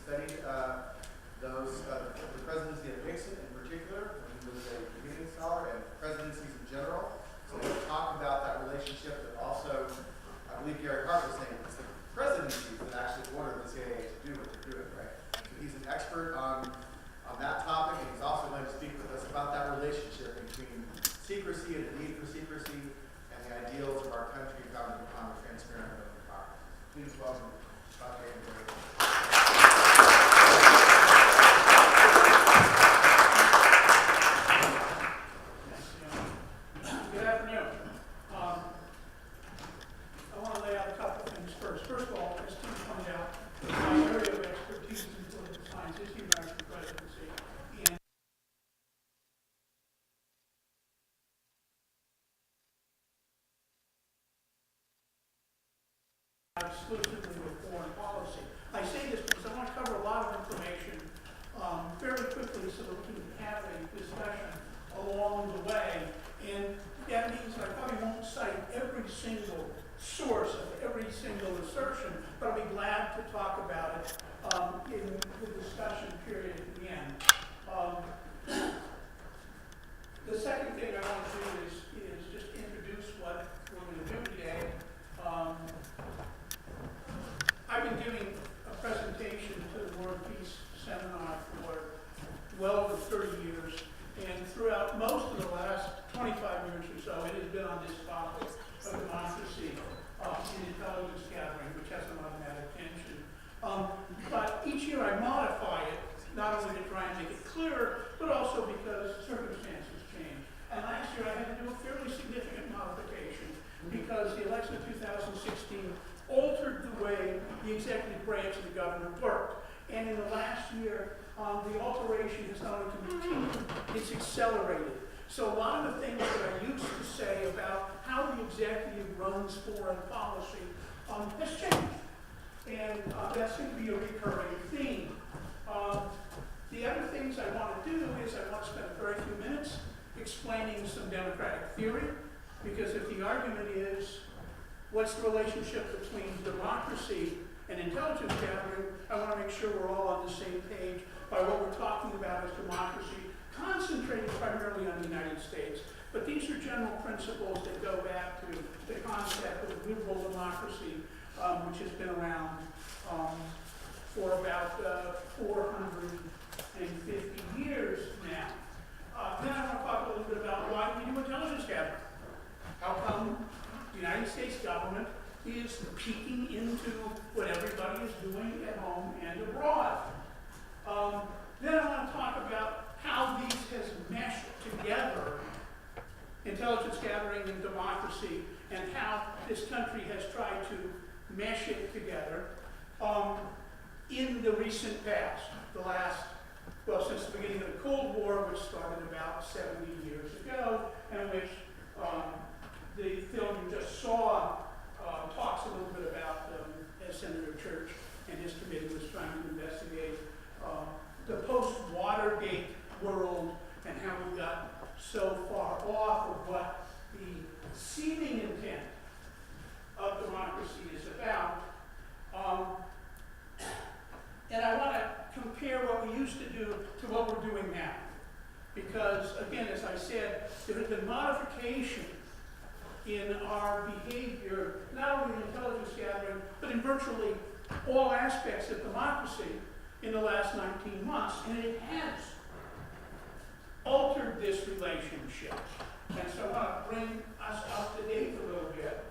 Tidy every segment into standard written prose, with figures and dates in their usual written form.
studied the presidency of Nixon in particular, when he was a beginning scholar, and presidencies in general. So we'll talk about that relationship, but also, I believe Gary Hart was saying, it's the presidencies that actually order the CIA to do what they're doing, right? So he's an expert on that topic, and he's also going to speak with us about that relationship between secrecy and the need for secrecy and the ideals of our country founded upon a transparent and open power. Please welcome Dr. Gary. Exclusively with foreign policy. I say this because I want to cover a lot of information fairly quickly so that we can have a discussion along the way. And that means I probably won't cite every single source of every single assertion, but I'll be glad to talk about it in the discussion period at the end. The second thing I want to do is just introduce what we're going to do today. I've been giving a presentation to the War and Peace Seminar for well over 30 years, and throughout most of the last 25 years or so, it has been on this topic of democracy in intelligence gathering, which has an automatic tension. But each year I modify it, not only to try and make it clearer, but also because circumstances change. And last year I had to do a fairly significant modification because the election of 2016 altered the way the executive branch of the government worked. And in the last year, the alteration has not only continued, it's accelerated. So a lot of the things that I used to say about how the executive runs foreign policy has changed. And that's going to be a recurring theme. The other things I want to do is I want to spend a very few minutes explaining some democratic theory, because if the argument is what's the relationship between democracy and intelligence gathering, I want to make sure we're all on the same page by what we're talking about as democracy, concentrated primarily on the United States. But these are general principles that go back to the concept of liberal democracy, which has been around for about 450 years now. Then I want to talk a little bit about why we do intelligence gathering. How come the United States government is peeking into what everybody is doing at home and abroad. Then I want to talk about how these has meshed together, intelligence gathering and democracy, and how this country has tried to mesh it together in the recent past, since the beginning of the Cold War, which started about 70 years ago, and which the film you just saw talks a little bit about, as Senator Church and his committee was trying to investigate, the post-Watergate world and how we got so far off of what the seeming intent of democracy is about. And I want to compare what we used to do to what we're doing now. Because, again, as I said, there has been modification in our behavior, not only in intelligence gathering, but in virtually all aspects of democracy in the last 19 months. And it has altered this relationship. And so I want to bring us up to date a little bit.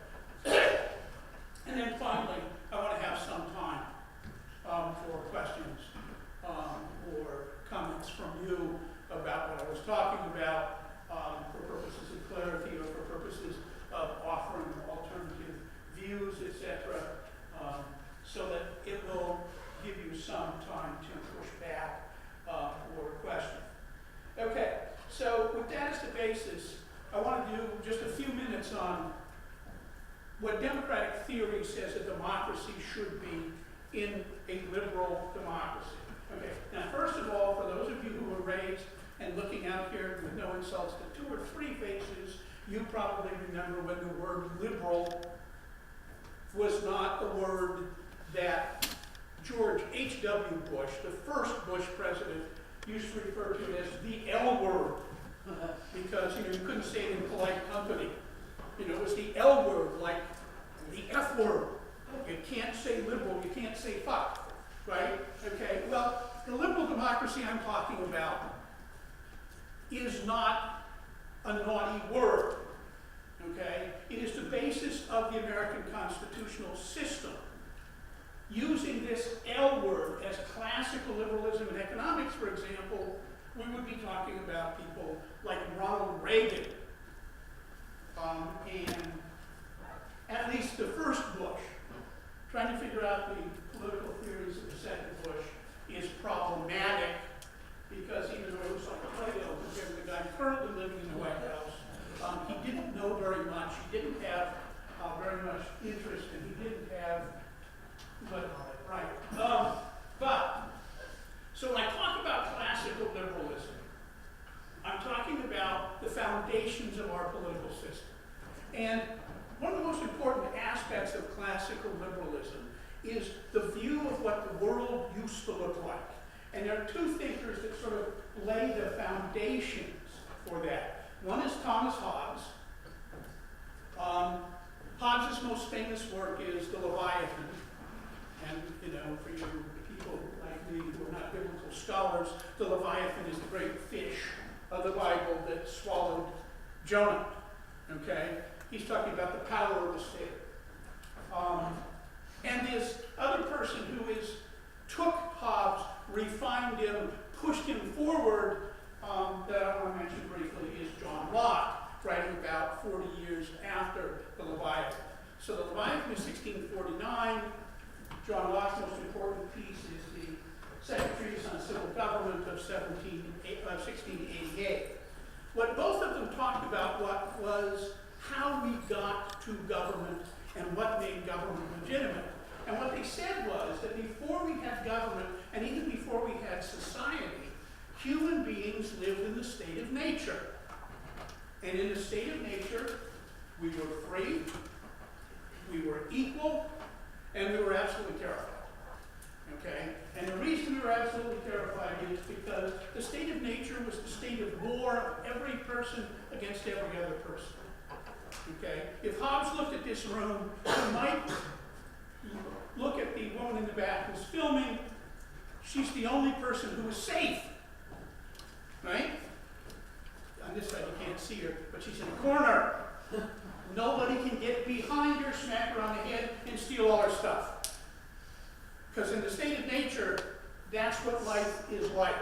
And then finally, I want to have some time for questions or comments from you about what I was talking about for purposes of clarity or for purposes of offering alternative views, etc., so that it will give you some time to push back or question. Okay, so with that as the basis, I want to do just a few minutes on what democratic theory says a democracy should be in a liberal democracy. Okay, now first of all, for those of you who were raised and looking out here with no insults to 2 or 3 faces, you probably remember when the word liberal was not a word that George H.W. Bush, the first Bush president, used to refer to it as the L word, because you couldn't say it in polite company. It was the L word, like the F word. You can't say liberal, you can't say fuck, right? Okay, well, the liberal democracy I'm talking about is not a naughty word, okay? It is the basis of the American constitutional system. Using this L word as classical liberalism in economics, for example, we would be talking about people like Ronald Reagan, and at least the first Bush. Trying to figure out the political theories of the second Bush is problematic because even though it looks like a Plato compared to the guy currently living in the White House, he didn't know very much, he didn't have very much interest, and he didn't have so when I talk about classical liberalism, I'm talking about the foundations of our political system. And one of the most important aspects of classical liberalism is the view of what the world used to look like. And there are two thinkers that sort of lay the foundations for that. One is Thomas Hobbes. Hobbes' most famous work is The Leviathan. And, for you people like me who are not biblical scholars, the Leviathan is the great fish of the Bible that swallowed Jonah, okay? He's talking about the power of the state. And this other person who took Hobbes, refined him, pushed him forward, that I want to mention briefly is John Locke, writing about 40 years after the Leviathan. So the Leviathan is 1649. John Locke's most important piece is the Second Treatise on Civil Government of 1688. What both of them talked about was how we got to government and what made government legitimate. And what they said was that before we had government, and even before we had society, human beings lived in the state of nature. And in the state of nature, we were free, we were equal, and we were absolutely terrified. Okay? And the reason we were absolutely terrified is because the state of nature was the state of war of every person against every other person. Okay? If Hobbes looked at this room, he might look at the woman in the back who's filming. She's the only person who is safe. Right? On this side you can't see her, but she's in the corner. Nobody can get behind her, smack her on the head, and steal all her stuff. Because in the state of nature, that's what life is like.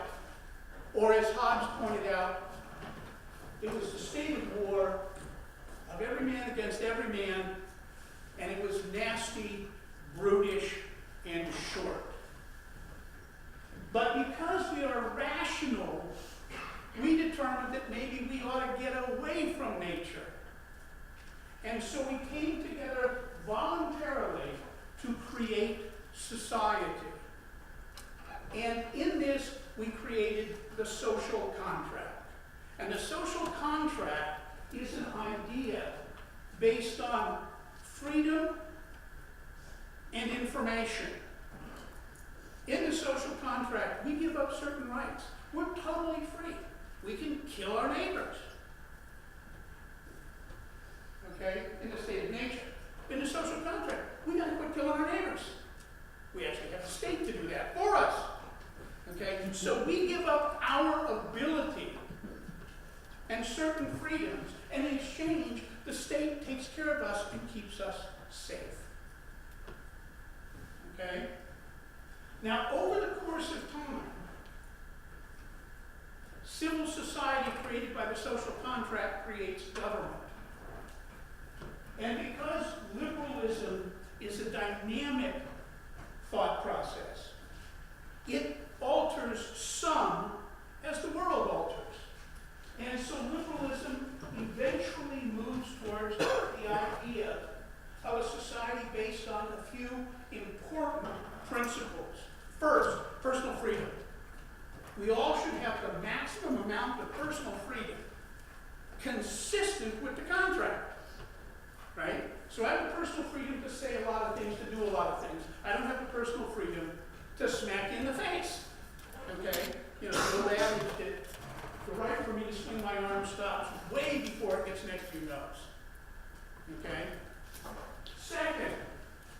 Or as Hobbes pointed out, it was the state of war of every man against every man, and it was nasty, brutish, and short. But because we are rational, we determined that maybe we ought to get away from nature. And so we came together voluntarily to create society. And in this, we created the social contract. And the social contract is an idea based on freedom and information. In the social contract, we give up certain rights. We're totally free. We can kill our neighbors. Okay? In the state of nature. In the social contract, we got to quit killing our neighbors. We actually have a state to do that for us. Okay? So we give up our ability and certain freedoms, and in exchange, the state takes care of us and keeps us safe. Okay? Now, over the course of time, civil society created by the social contract creates government. And because liberalism is a dynamic thought process, it alters some as the world alters. And so liberalism eventually moves towards the idea of a society based on a few important principles. First, personal freedom. We all should have the maximum amount of personal freedom consistent with the contract. Right? So I have the personal freedom to say a lot of things, to do a lot of things. I don't have the personal freedom to smack you in the face. Okay? You know, the old adage that the right for me to swing my arm stops way before it gets next to your nose. Okay? Second,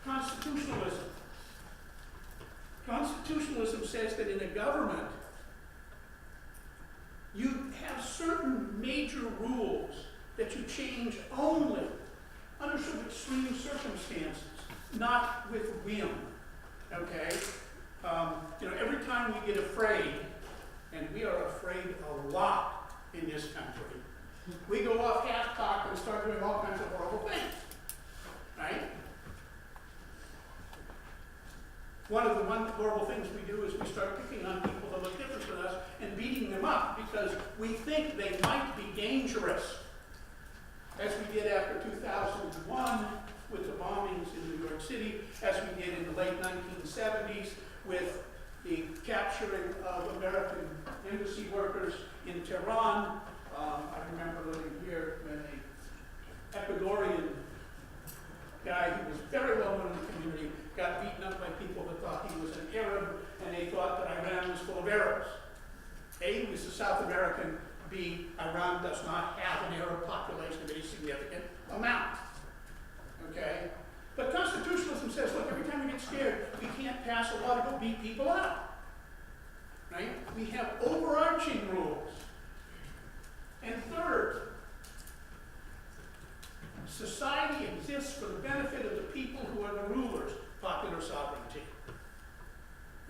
constitutionalism. Constitutionalism says that in a government, you have certain major rules that you change only under some extreme circumstances, not with whim. Okay? You know, every time we get afraid, and we are afraid a lot in this country, we go off half-cocked and start doing all kinds of horrible things. Right? One of the horrible things we do is we start picking on people that look different than us and beating them up because we think they might be dangerous. As we did after 2001 with the bombings in New York City, as we did in the late 1970s with the capturing of American embassy workers in Tehran. I remember living here when an Ecuadorian guy who was very well known in the community got beaten up by people that thought he was an Arab, and they thought that Iran was full of Arabs. A, he was a South American. B, Iran does not have an Arab population of any significant amount. Okay? But constitutionalism says, look, every time we get scared, we can't pass a law to go beat people up. Right? We have overarching rules. And third, society exists for the benefit of the people who are the rulers, popular sovereignty.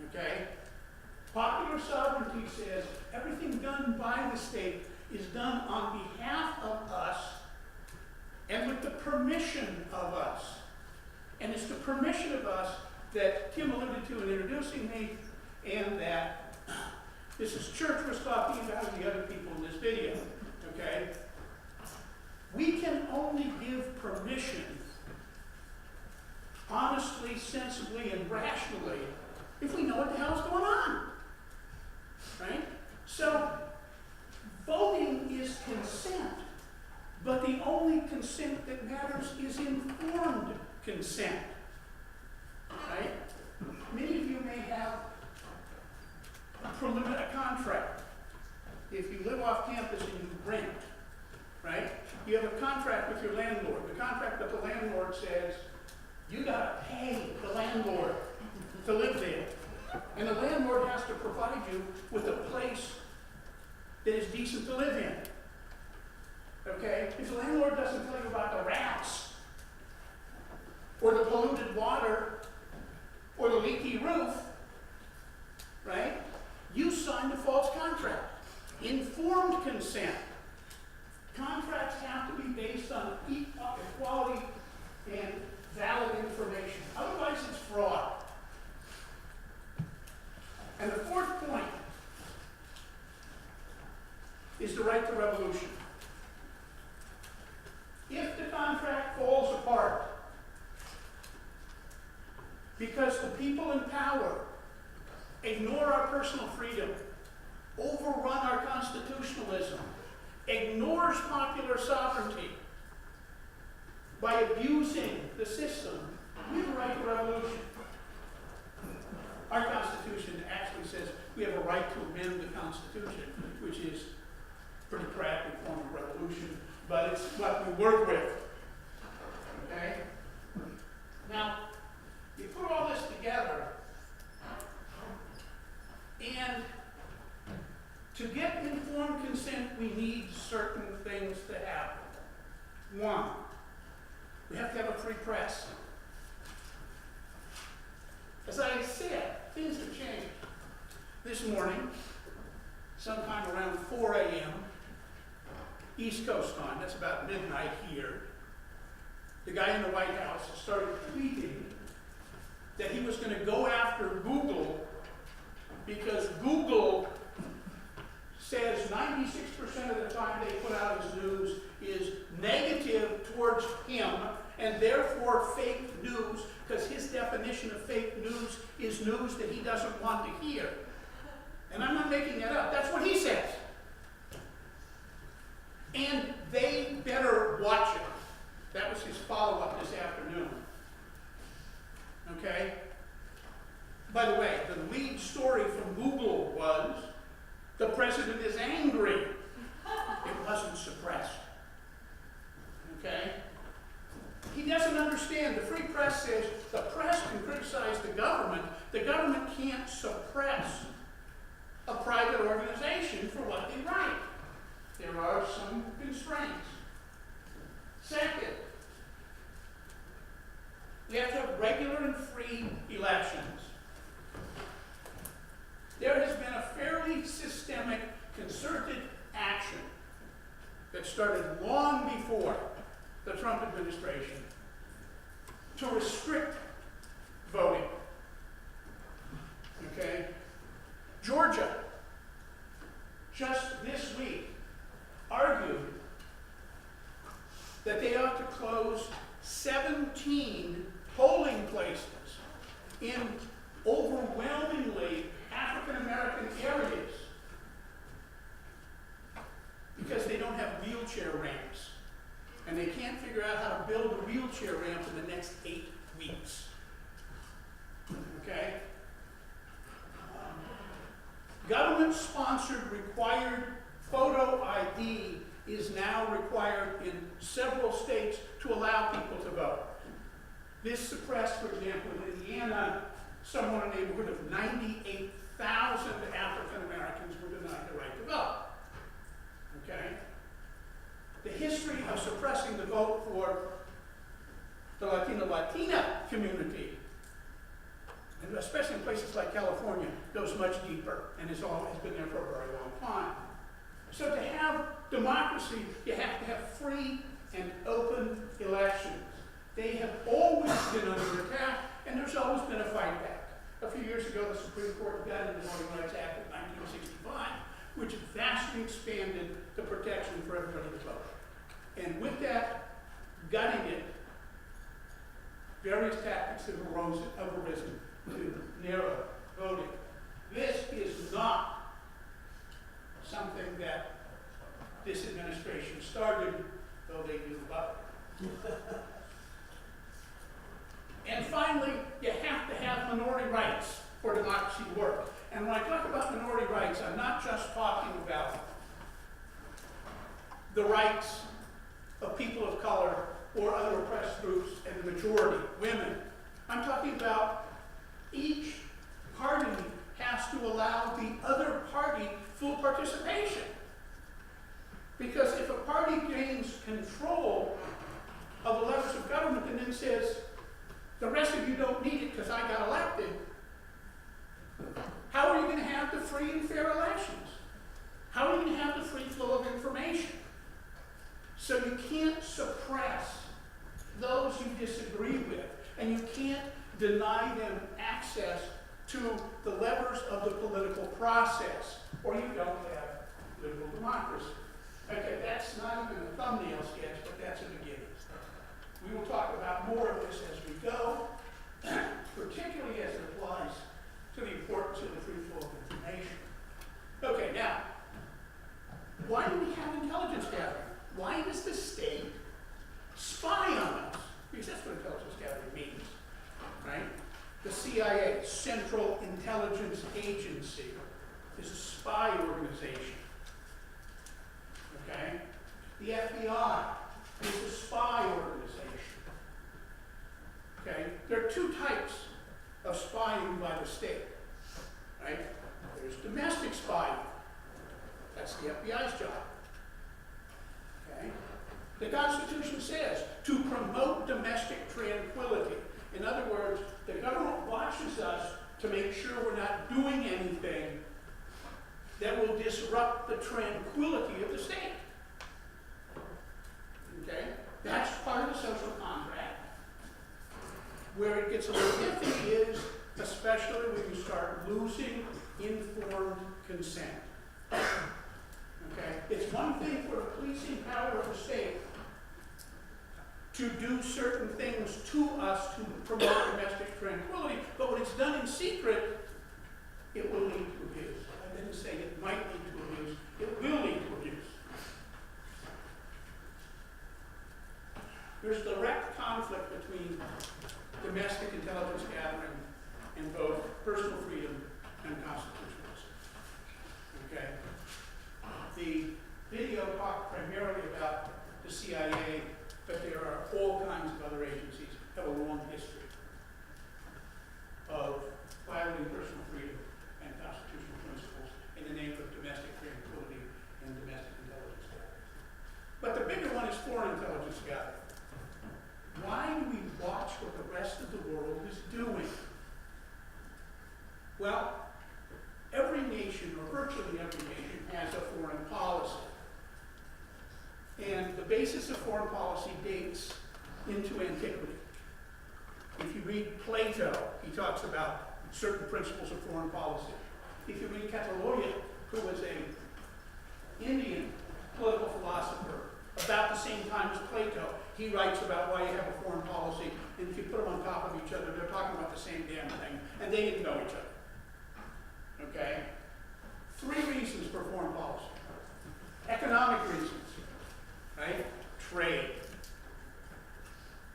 Okay? Popular sovereignty says everything done by the state is done on behalf of us and with the permission of us. And it's the permission of us that Tim alluded to in introducing me, and that Mrs. Church was talking about and the other people in this video. Okay? We can only give permission honestly, sensibly, and rationally if we know what the hell's going on. Right? So, voting is consent, but the only consent that matters is informed consent. Right? Many of you may have a contract. If you live off campus and you rent, right? You have a contract with your landlord. The contract with the landlord says, you gotta pay the landlord to live there. And the landlord has to provide you with a place that is decent to live in. Okay? If the landlord doesn't tell you about the rats, or the polluted water, or the leaky roof, right? You signed a false contract. Informed consent. Contracts have to be based on equality and valid information. Otherwise, it's fraud. And the fourth point is the right to revolution. If the contract falls apart because the people in power ignore our personal freedom, overrun our constitutionalism, ignores popular sovereignty by abusing the system, we have a right to revolution. Our Constitution actually says we have a right to amend the Constitution, which is a pretty crappy form of revolution, but it's what we work with. Okay? Now, you put all this together, and to get informed consent, we need certain things to happen. One, we have to have a free press. As I said, things have changed. This morning, sometime around 4 a.m., East Coast time, that's about midnight here, the guy in the White House started tweeting that he was going to go after Google because Google says 96% of the time they put out as news is negative towards him, and therefore fake news, because his definition of fake news is news that he doesn't want to hear. And I'm not making that up. That's what he says. And they better watch it. That was his follow-up this afternoon. Okay? By the way, the Trump administration to restrict voting. Okay? Georgia, just this week, argued that they ought to close 17 polling places in overwhelmingly African American areas because they don't have wheelchair ramps. And they can't figure out how to build a wheelchair ramp in the next 8 weeks. Okay? Government-sponsored required photo ID is now required in several states to allow people to vote. This suppressed, for example, in Indiana, somewhere in the neighborhood of 98,000 African Americans were denied the right to vote. Okay? The history of suppressing the vote for the Latina community, and especially in places like California, goes much deeper and has been there for a very long time. So to have democracy, you have to have free and open elections. They have always been under attack, and there's always been a fight back. A few years ago, the Supreme Court gutted the Voting Rights Act of 1965, which vastly expanded the protection for everybody to vote. And with that, gutting it, various tactics have arisen to narrow voting. This is not something that this administration started, though they do about it. And finally, you have to have minority rights for democracy to work. And when I talk about minority rights, I'm not just talking about the rights of people of color or other oppressed groups and the majority, women. I'm talking about each party has to allow the other party full participation. Because if a party gains control of the levers of government and then says, the rest of you don't need it because I got elected, how are you going to have the free and fair elections? How are you going to have the free flow of information? So you can't suppress those you disagree with, and you can't deny them access to the levers of the political process, or you don't have liberal democracy. Okay, that's not even a thumbnail sketch, but that's a beginning. We will talk about more of this as we go, particularly as it applies to the importance of the free flow of information. Okay, now, why do we have intelligence gathering? Why does the state spy on us? Because that's what intelligence gathering means, right? The CIA, Central Intelligence Agency, is a spy organization, okay? The FBI is a spy organization, okay? There are two types of spying by the state, right? There's domestic spying. That's the FBI's job. Okay? The Constitution says to promote domestic tranquility. In other words, the government watches us to make sure we're not doing anything that will disrupt the tranquility of the state. Okay? That's part of the social contract. Where it gets a little iffy is, especially when you start losing informed consent. Okay? It's one thing for the policing power of the state to do certain things to us to promote domestic tranquility, but when it's done in secret, it will lead to abuse. I didn't say it might lead to abuse, it will lead to abuse. There's direct conflict between domestic intelligence gathering and both personal freedom and constitutionalism. Okay? The video talked primarily about the CIA, but there are all kinds of other agencies that have a long history of violating personal freedom and constitutional principles in the name of domestic tranquility and domestic intelligence gathering. But the bigger one is foreign intelligence gathering. Why do we watch what the rest of the world is doing? Well, every nation, or virtually every nation, has a foreign policy. And the basis of foreign policy dates into antiquity. If you read Plato, he talks about certain principles of foreign policy. If you read Catalonia, who was an Indian political philosopher about the same time as Plato, he writes about why you have a foreign policy, and if you put them on top of each other, they're talking about the same damn thing, and they didn't know each other. Okay? 3 reasons for foreign policy. Economic reasons, right? Trade.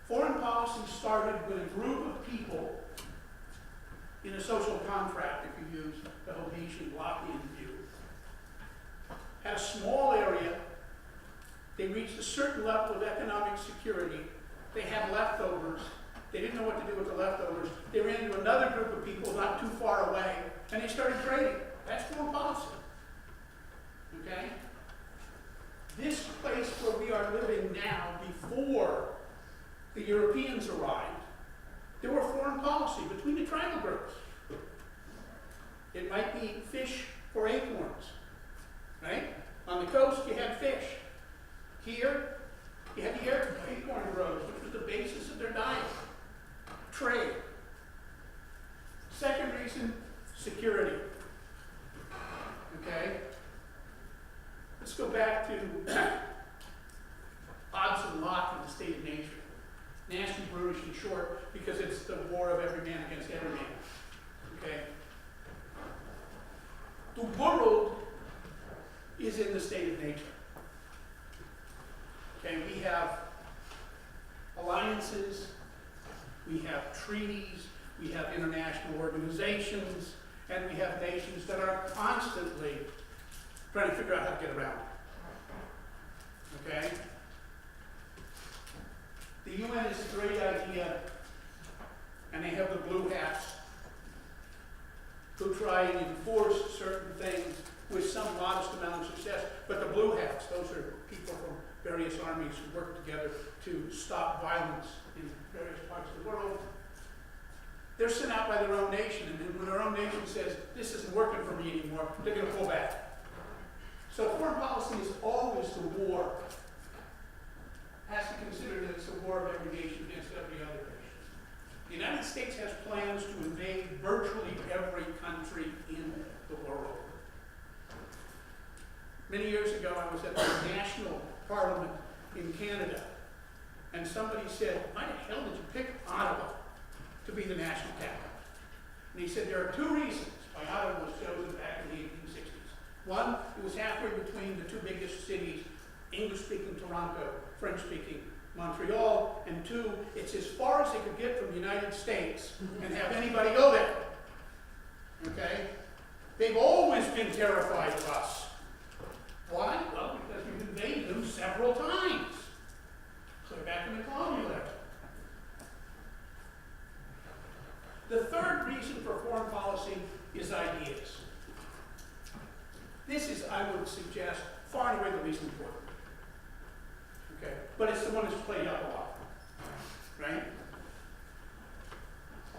Foreign policy started with a group of people in a social contract, if you use the Hobbesian Lockean view. Had a small area, they reached a certain level of economic security, they had leftovers, they didn't know what to do with the leftovers, they ran into another group of people not too far away, and they started trading. That's foreign policy. Okay? This place where we are living now, before the Europeans arrived, there were foreign policy between the tribal groups. It might be fish for acorns, right? On the coast, you had fish. Here, you had the acorn groves, which was the basis of their diet. Trade. Second reason, security. Okay? Let's go back to Hobbes and Locke and the state of nature. Nasty, brutish, and short, because it's the war of every man against every man. Okay? The world is in the state of nature. Okay, we have alliances, we have treaties, we have international organizations, and we have nations that are constantly trying to figure out how to get around it. Okay? The UN is a great idea, and they have the blue hats who try and enforce certain things with some modest amount of success. But the blue hats, those are people from various armies who work together to stop violence in various parts of the world. They're sent out by their own nation, and then when their own nation says, this isn't working for me anymore, they're going to pull back. So foreign policy is always the war. Has to consider that it's a war of every nation against every other nation. The United States has plans to invade virtually every country in the world. Many years ago, I was at the National Parliament in Canada, and somebody said, why the hell did you pick Ottawa to be the national capital? And he said, there are 2 reasons why Ottawa was chosen back in the 1860s. One, it was halfway between the 2 biggest cities, English-speaking Toronto, French-speaking Montreal, and 2, it's as far as they could get from the United States and have anybody go there. Okay? They've always been terrified of us. Why? Well, because we've invaded them several times. Clear back in the colonial era. The third reason for foreign policy is ideas. This is, I would suggest, far and away the least important. Okay? But it's the one that's played out a lot. Right?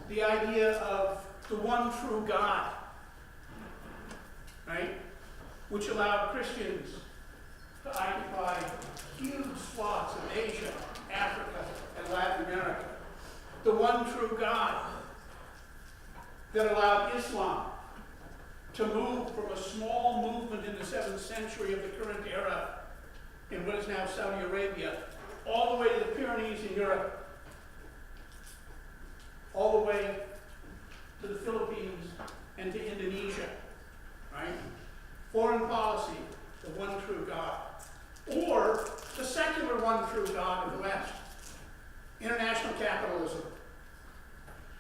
The idea of the one true God. Right? Which allowed Christians to occupy huge swaths of Asia, Africa, and Latin America. The one true God that allowed Islam to move from a small movement in the 7th century of the current era in what is now Saudi Arabia, all the way to the Pyrenees in Europe, all the way to the Philippines and to Indonesia, right? Foreign policy, the one true God. Or the secular one true God of the West. International capitalism.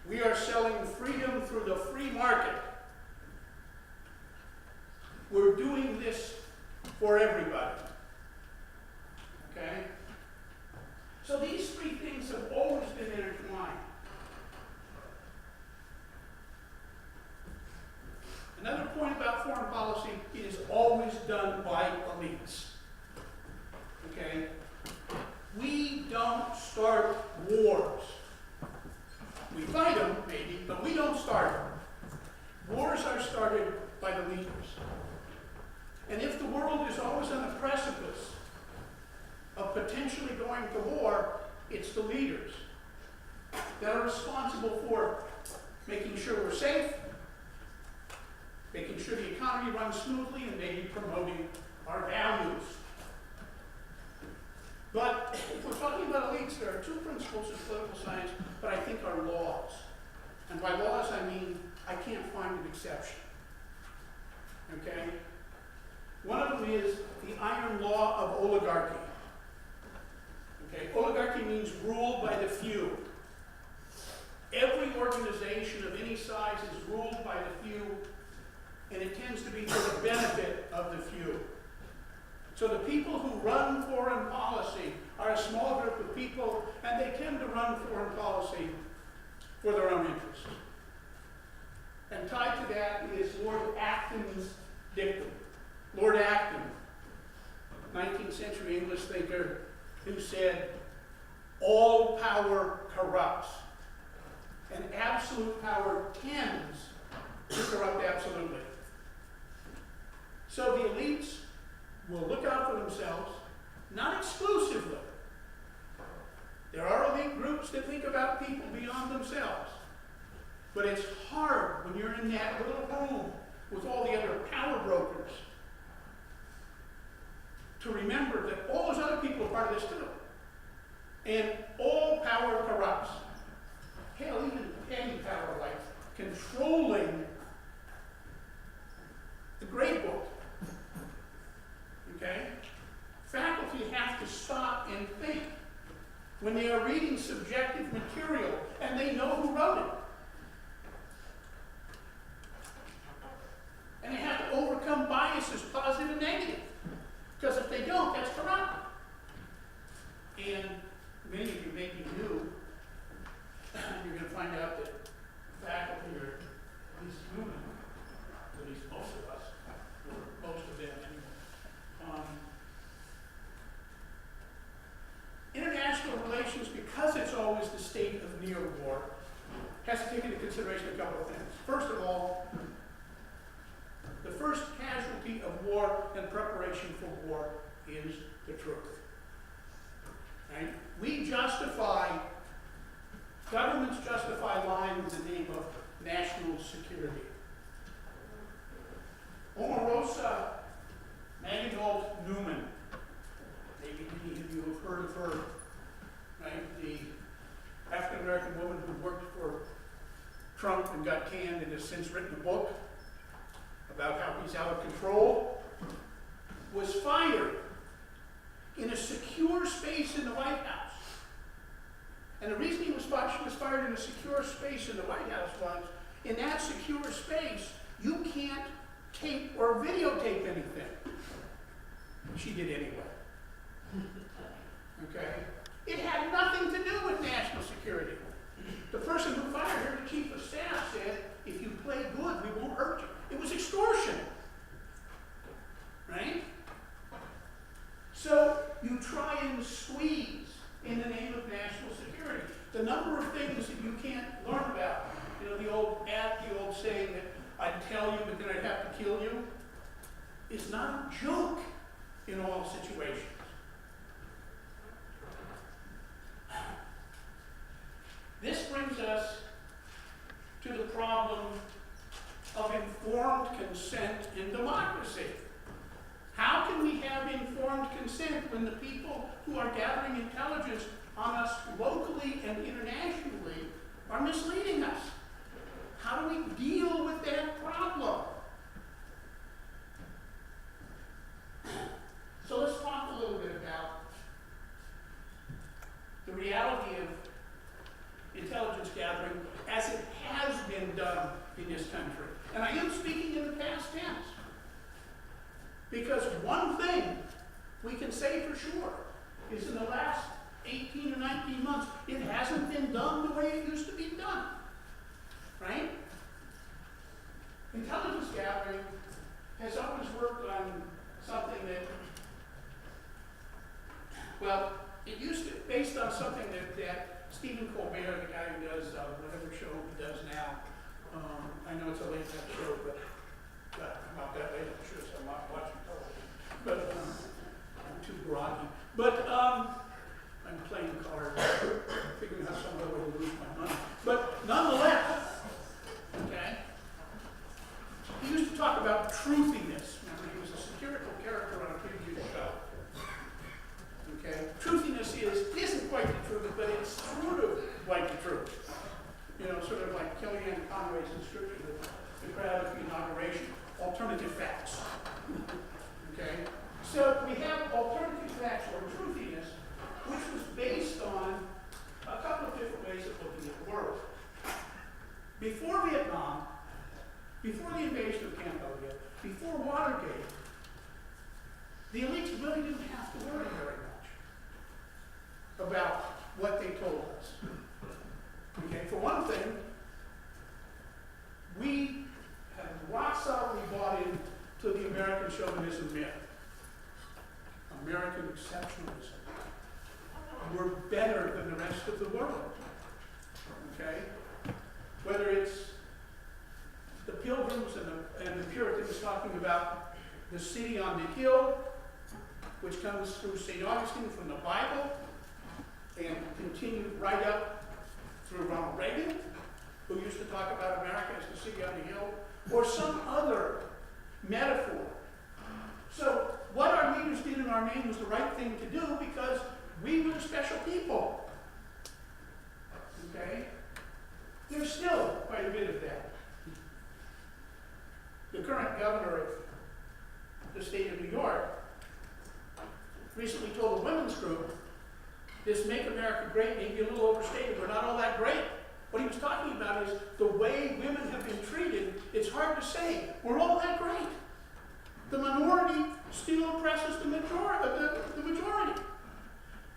We are selling freedom through the free market. We're doing this for everybody. Okay? So these 3 things have always been intertwined. Another point about foreign policy, it is always done by elites. Okay? We don't start wars. We fight them, maybe, but we don't start them. Wars are started by the leaders. And if the world is always on the precipice of potentially going to war, It's the leaders that are responsible for making sure we're safe, making sure the economy runs smoothly, and maybe promoting our values. But if we're talking about elites, there are two principles of political science that I think are laws. And by laws, I mean I can't find an exception. Okay? One of them is the iron law of oligarchy. Okay? Oligarchy means ruled by the few. Every organization of any size is ruled by the few, and it tends to be for the benefit of the few. So the people who run foreign policy are a small group of people, and they tend to run foreign policy for their own interests. And tied to that is Lord Acton's dictum. Lord Acton, 19th century English thinker, who said, all power corrupts, and absolute power tends to corrupt absolutely. So the elites will look out for themselves, not exclusively. There are elite groups that think about people beyond themselves. But it's hard when you're in that little room with all the other power brokers to remember that all those other people are part of this too. And all power corrupts. Hell, even petty power, like controlling the grade book. Okay? Faculty have to stop and think when they are reading subjective material and they know who wrote it. And they have to overcome biases, positive and negative. Because if they don't, that's corrupt. And many of you may be new, you're going to find out that faculty are at least human, at least most of us, or most of them anyway. International relations, because it's always the state of near war, has to take into consideration a couple of things. First of all, the first casualty of war and preparation for war is the truth. Right? Governments justify lying in the name of national security. Omarosa Manigault Newman, maybe many of you have heard of her, right? The African-American woman who worked for Trump and got canned and has since written a book about how he's out of control, was fired in a secure space in the White House. And the reason she was fired in a secure space in the White House was, in that secure space, you can't tape or videotape anything. She did anyway. Okay? It had nothing to do with national security. The person who fired her, the chief of staff, said, if you play good, we won't hurt you. It was extortion. Right? So you try and squeeze in the name of national security. The number of things that you can't learn about. You know, the old saying that I'd tell you, but then I'd have to kill you, is not a joke in all situations. This brings us to the problem of informed consent in democracy. How can we have informed consent when the people who are gathering intelligence on us locally and internationally are misleading us? How do we deal with that problem? So let's talk a little bit about the reality of intelligence gathering as it has been done in this country. And I am speaking in the past tense. Because one thing we can say for sure is in the last 18 or 19 months, it hasn't been done the way it used to be done. Right? Intelligence gathering has always worked on something that, well, it used to, based on something that Stephen Colbert, the guy who does whatever show he does now, I know it's a late night show, but not that late, I'm sure, so I'm not watching television. But I'm too groggy. But I I'm playing cards, figuring out some other way to lose my money. But nonetheless, okay, he used to talk about truthiness. Remember, he was a satirical character on a previous show. Okay, truthiness isn't quite the truth, but it's sort of like the truth. You know, sort of like Kellyanne Conway's description of the crowd at the inauguration, alternative facts. Okay, so we have alternative facts or truthiness, which was based on a couple of different ways of looking at the world. Before Vietnam, before the invasion of Cambodia, before Watergate, the elites really didn't have to worry very much about what they told us. Okay, for one thing, we have rock solidly bought into the American chauvinism myth. American exceptionalism. We're better than the rest of the world. Okay? Whether it's the Pilgrims and the Puritans talking about the city on the hill, which comes through St. Augustine from the Bible, and continued right up through Ronald Reagan, who used to talk about America as the city on the hill, or some other metaphor. So what our leaders did in our name was the right thing to do because we were special people. Okay? There's still quite a bit of that. The current governor of the state of New York recently told a women's group, this Make America Great may be a little overstated. We're not all that great. What he was talking about is the way women have been treated. It's hard to say we're all that great. The minority still oppresses the majority.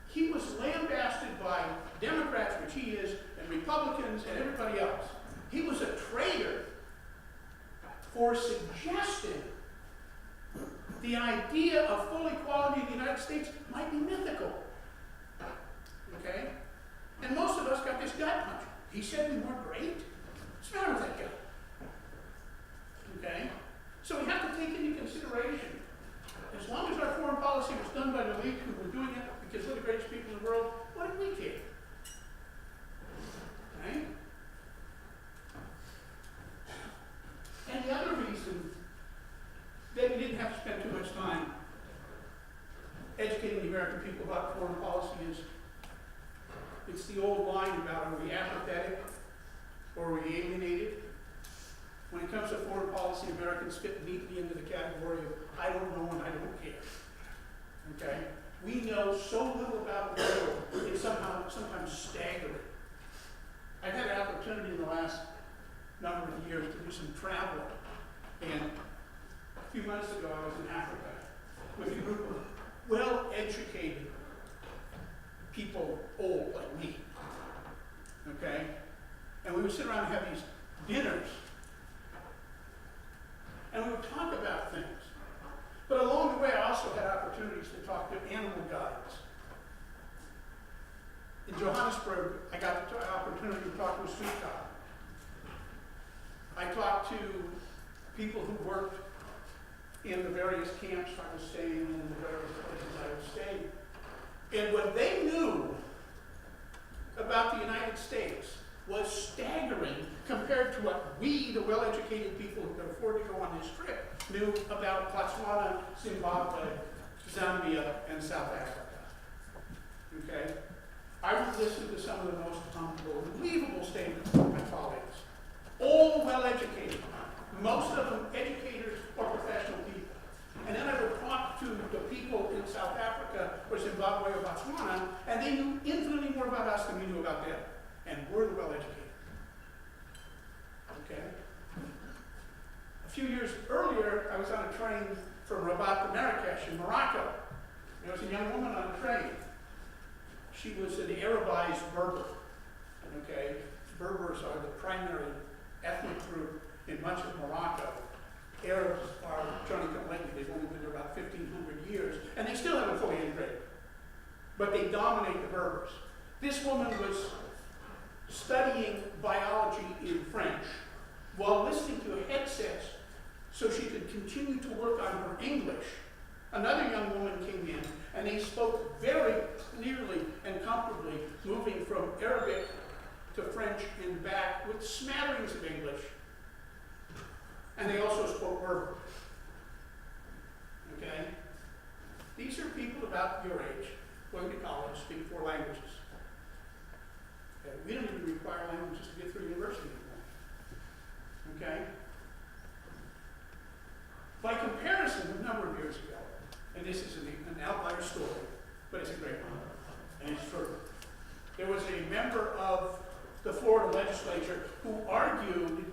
He was lambasted by Democrats, which he is, and Republicans, and everybody else. He was a traitor for suggesting the idea of full equality in the United States might be mythical. Okay? And most of us got this gut punch. He said we weren't great. What's the matter with that guy? Okay? So we have to take into consideration, as long as our foreign policy was done by the elite who were doing it because we're the greatest people in the world, what did we care? Okay? And the other reason that we didn't have to spend too much time educating the American people about foreign policy is it's the old line about are we apathetic or are we alienated? When it comes to foreign policy, Americans fit neatly into the category of I don't know and I don't care. Okay? We know so little about the world, it's sometimes staggering. I've had an opportunity in the last number of years to do some travel, and a few months ago I was in Africa with a group of well-educated people, old like me. Okay? And we would sit around and have these dinners. And we would talk about things. But along the way, I also had opportunities to talk to animal guides. In Johannesburg, I got the opportunity to talk to a streetcar. I talked to people who worked in the various camps I was staying in, the various places I was staying. And what they knew about the United States was staggering compared to what we, the well-educated people who could afford to go on this trip, knew about Botswana, Zimbabwe, Zambia, and South Africa. Okay? I would listen to some of the most unbelievable statements from my colleagues. All well-educated, most of them educators or professional people. And then I would talk to the people in South Africa or Zimbabwe or Botswana, and they knew infinitely more about us than we knew about them. And we're the well-educated. Okay? A few years earlier, I was on a train from Rabat to Marrakesh in Morocco. There was a young woman on the train. She was an Arabized Berber. Okay? Berbers are the primary ethnic group in much of Morocco. Arabs are Johnny come lately. They've only been there about 1,500 years, and they still haven't fully integrated. But they dominate the Berbers. This woman was studying biology in French while listening to headsets so she could continue to work on her English Another young woman came in, and they spoke very clearly and comfortably, moving from Arabic to French and back with smatterings of English. And they also spoke verbal. Okay? These are people about your age, going to college, speak 4 languages. Okay? We don't even require languages to get through university anymore. Okay? By comparison, a number of years ago, and this is an outlier story, but it's a great one, and it's true. There was a member of the Florida legislature who argued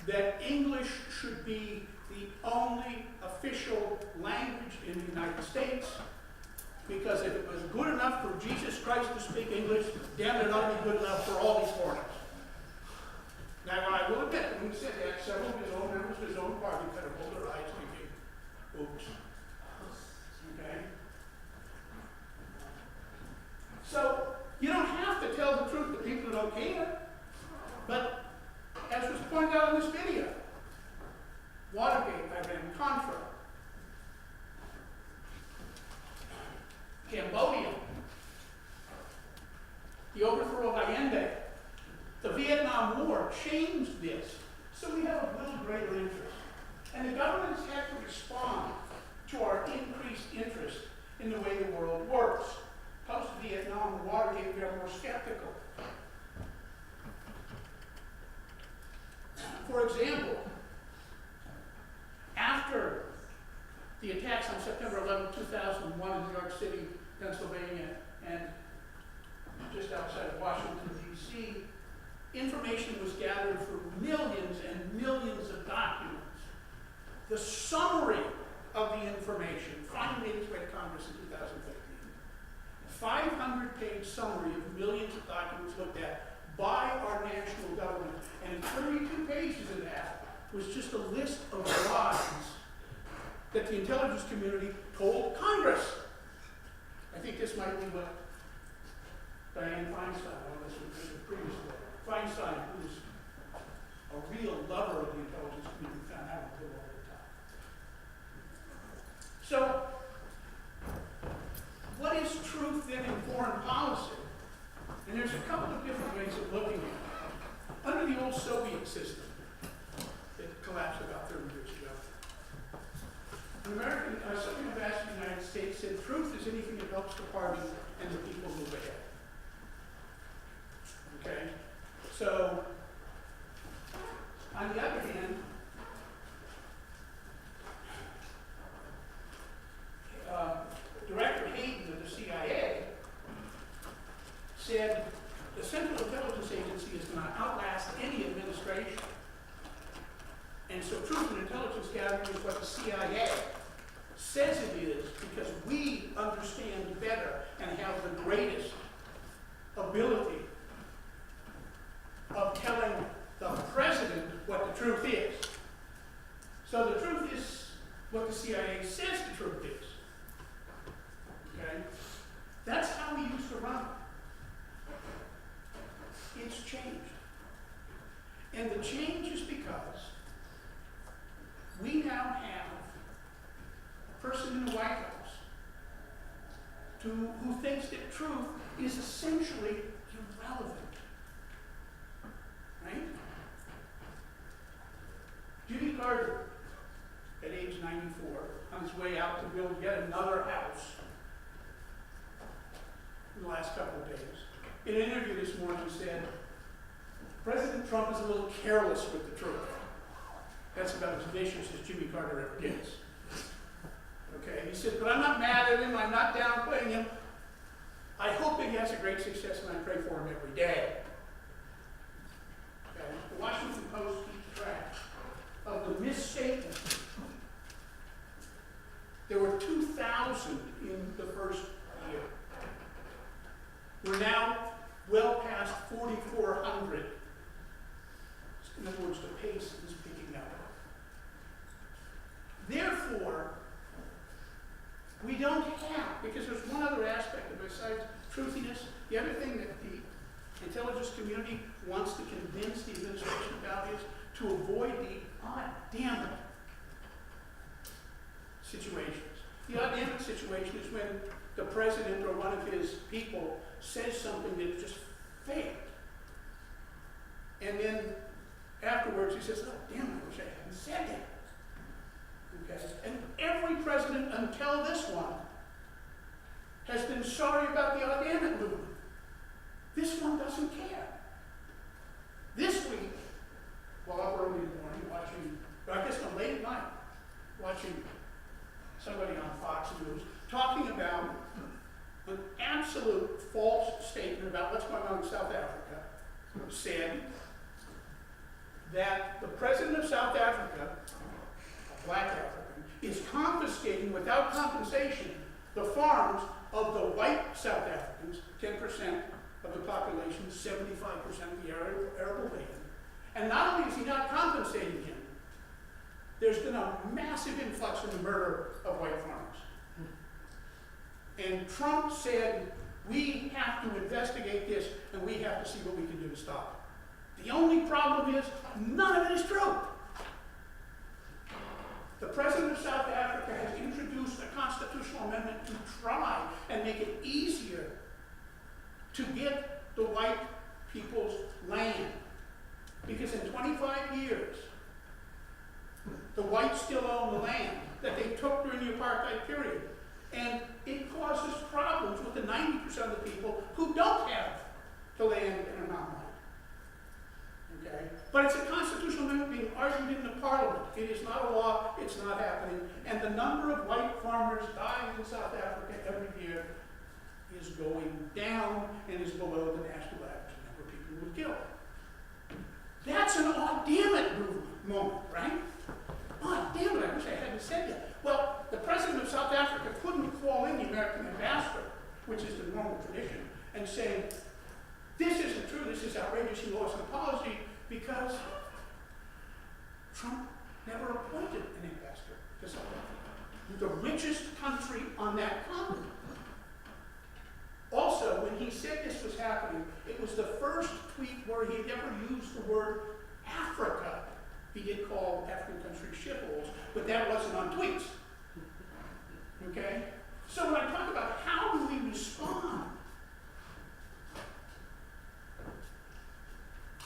that English should be the only official language in the United States, because if it was good enough for Jesus Christ to speak English, damn it ought to be good enough for all these foreigners. Now, I will admit, when he said that, several of his own members of his own party kind of rolled their eyes thinking, oops. Okay? So, you don't have to tell the truth to people who don't care. But, as was pointed out in this video, Watergate, Iran, Contra, Cambodia, the overthrow of Allende, the Vietnam War changed this. So we have a little greater interest. And the governments have to respond to our increased interest in the way the world works. Post-Vietnam and Watergate, we are more skeptical. For example, after the attacks on September 11, 2001 in New York City, Pennsylvania, and just outside of Washington, D.C., information was gathered from millions and millions of documents. The summary of the information finally made its way to Congress in 2015. 500-page summary of millions of documents looked at by our national government, and 32 pages of that was just a list of lies that the intelligence community told Congress. I think this might be what Dianne Feinstein, one of us was previously, Feinstein, who's a real lover of the intelligence community, found out a little all the time. So, what is truth then in foreign policy? And there's a couple of different ways of looking at it. Under the old Soviet system that collapsed about 30 years ago, something ambassador in the United States said, truth is anything that helps the party and the people move ahead. Okay? So, on the other hand, Director Hayden of the CIA said the Central Intelligence Agency is going to outlast any administration. And so truth and intelligence gathering is what the CIA says it is, because we understand better and have the greatest ability of telling the president what the truth is. So the truth is what the CIA says the truth is. Okay? That's how we used to run it. It's changed. And the change is because we now have a person in the White House who thinks that truth is essentially irrelevant. Right? Jimmy Carter, at age 94, on his way out to build yet another house in the last couple of days, in an interview this morning said, President Trump is a little careless with the truth. That's about as vicious as Jimmy Carter ever gets. Okay, he said, but I'm not mad at him, I'm not downplaying him. I hope that he has a great success and I pray for him every day. Okay? The Washington Post keeps track of the misstatements. There were 2,000 in the first year. We're now well past 4,400. In other words, the pace is picking up. Therefore, we don't have, because there's one other aspect of it besides truthiness, the other thing that the intelligence community wants to convince the administration about is to avoid the damn it. situations. The odd damage situation is when the president or one of his people says something that just failed. And then afterwards he says, oh, damn, I wish I hadn't said that. Okay? And every president until this one has been sorry about the odd damage movement. This one doesn't care. This week, while up early in the morning watching, or I guess no, late at night, watching somebody on Fox News talking about an absolute false statement about what's going on in South Africa, said that the president of South Africa, a black African, is confiscating without compensation the farms of the white South Africans, 10% of the population, 75% of the arable land. And not only is he not compensating him, there's been a massive influx in the murder of white farmers. And Trump said, we have to investigate this and we have to see what we can do to stop it. The only problem is, none of it is true. The president of South Africa has introduced a constitutional amendment to try and make it easier to get the white people's land. Because in 25 years, the whites still own the land that they took during the apartheid period. And it causes problems with the 90% of the people who don't have the land and amount of land. Okay? But it's a constitutional amendment being argued in the parliament. It is not a law, it's not happening. And the number of white farmers dying in South Africa every year is going down and is below the national average number of people who were killed. That's an oh damn it moment, right? Oh damn it, I wish I hadn't said that. Well, the president of South Africa couldn't call in the American ambassador, which is the normal tradition, and say, this isn't true, this is outrageous, he lost an apology, because Trump never appointed an ambassador to South Africa. The richest country on that continent. Also, when he said this was happening, it was the first tweet where he had ever used the word Africa. He did call African countries shitholes, but that wasn't on tweets. Okay? So when I talk about how do we respond,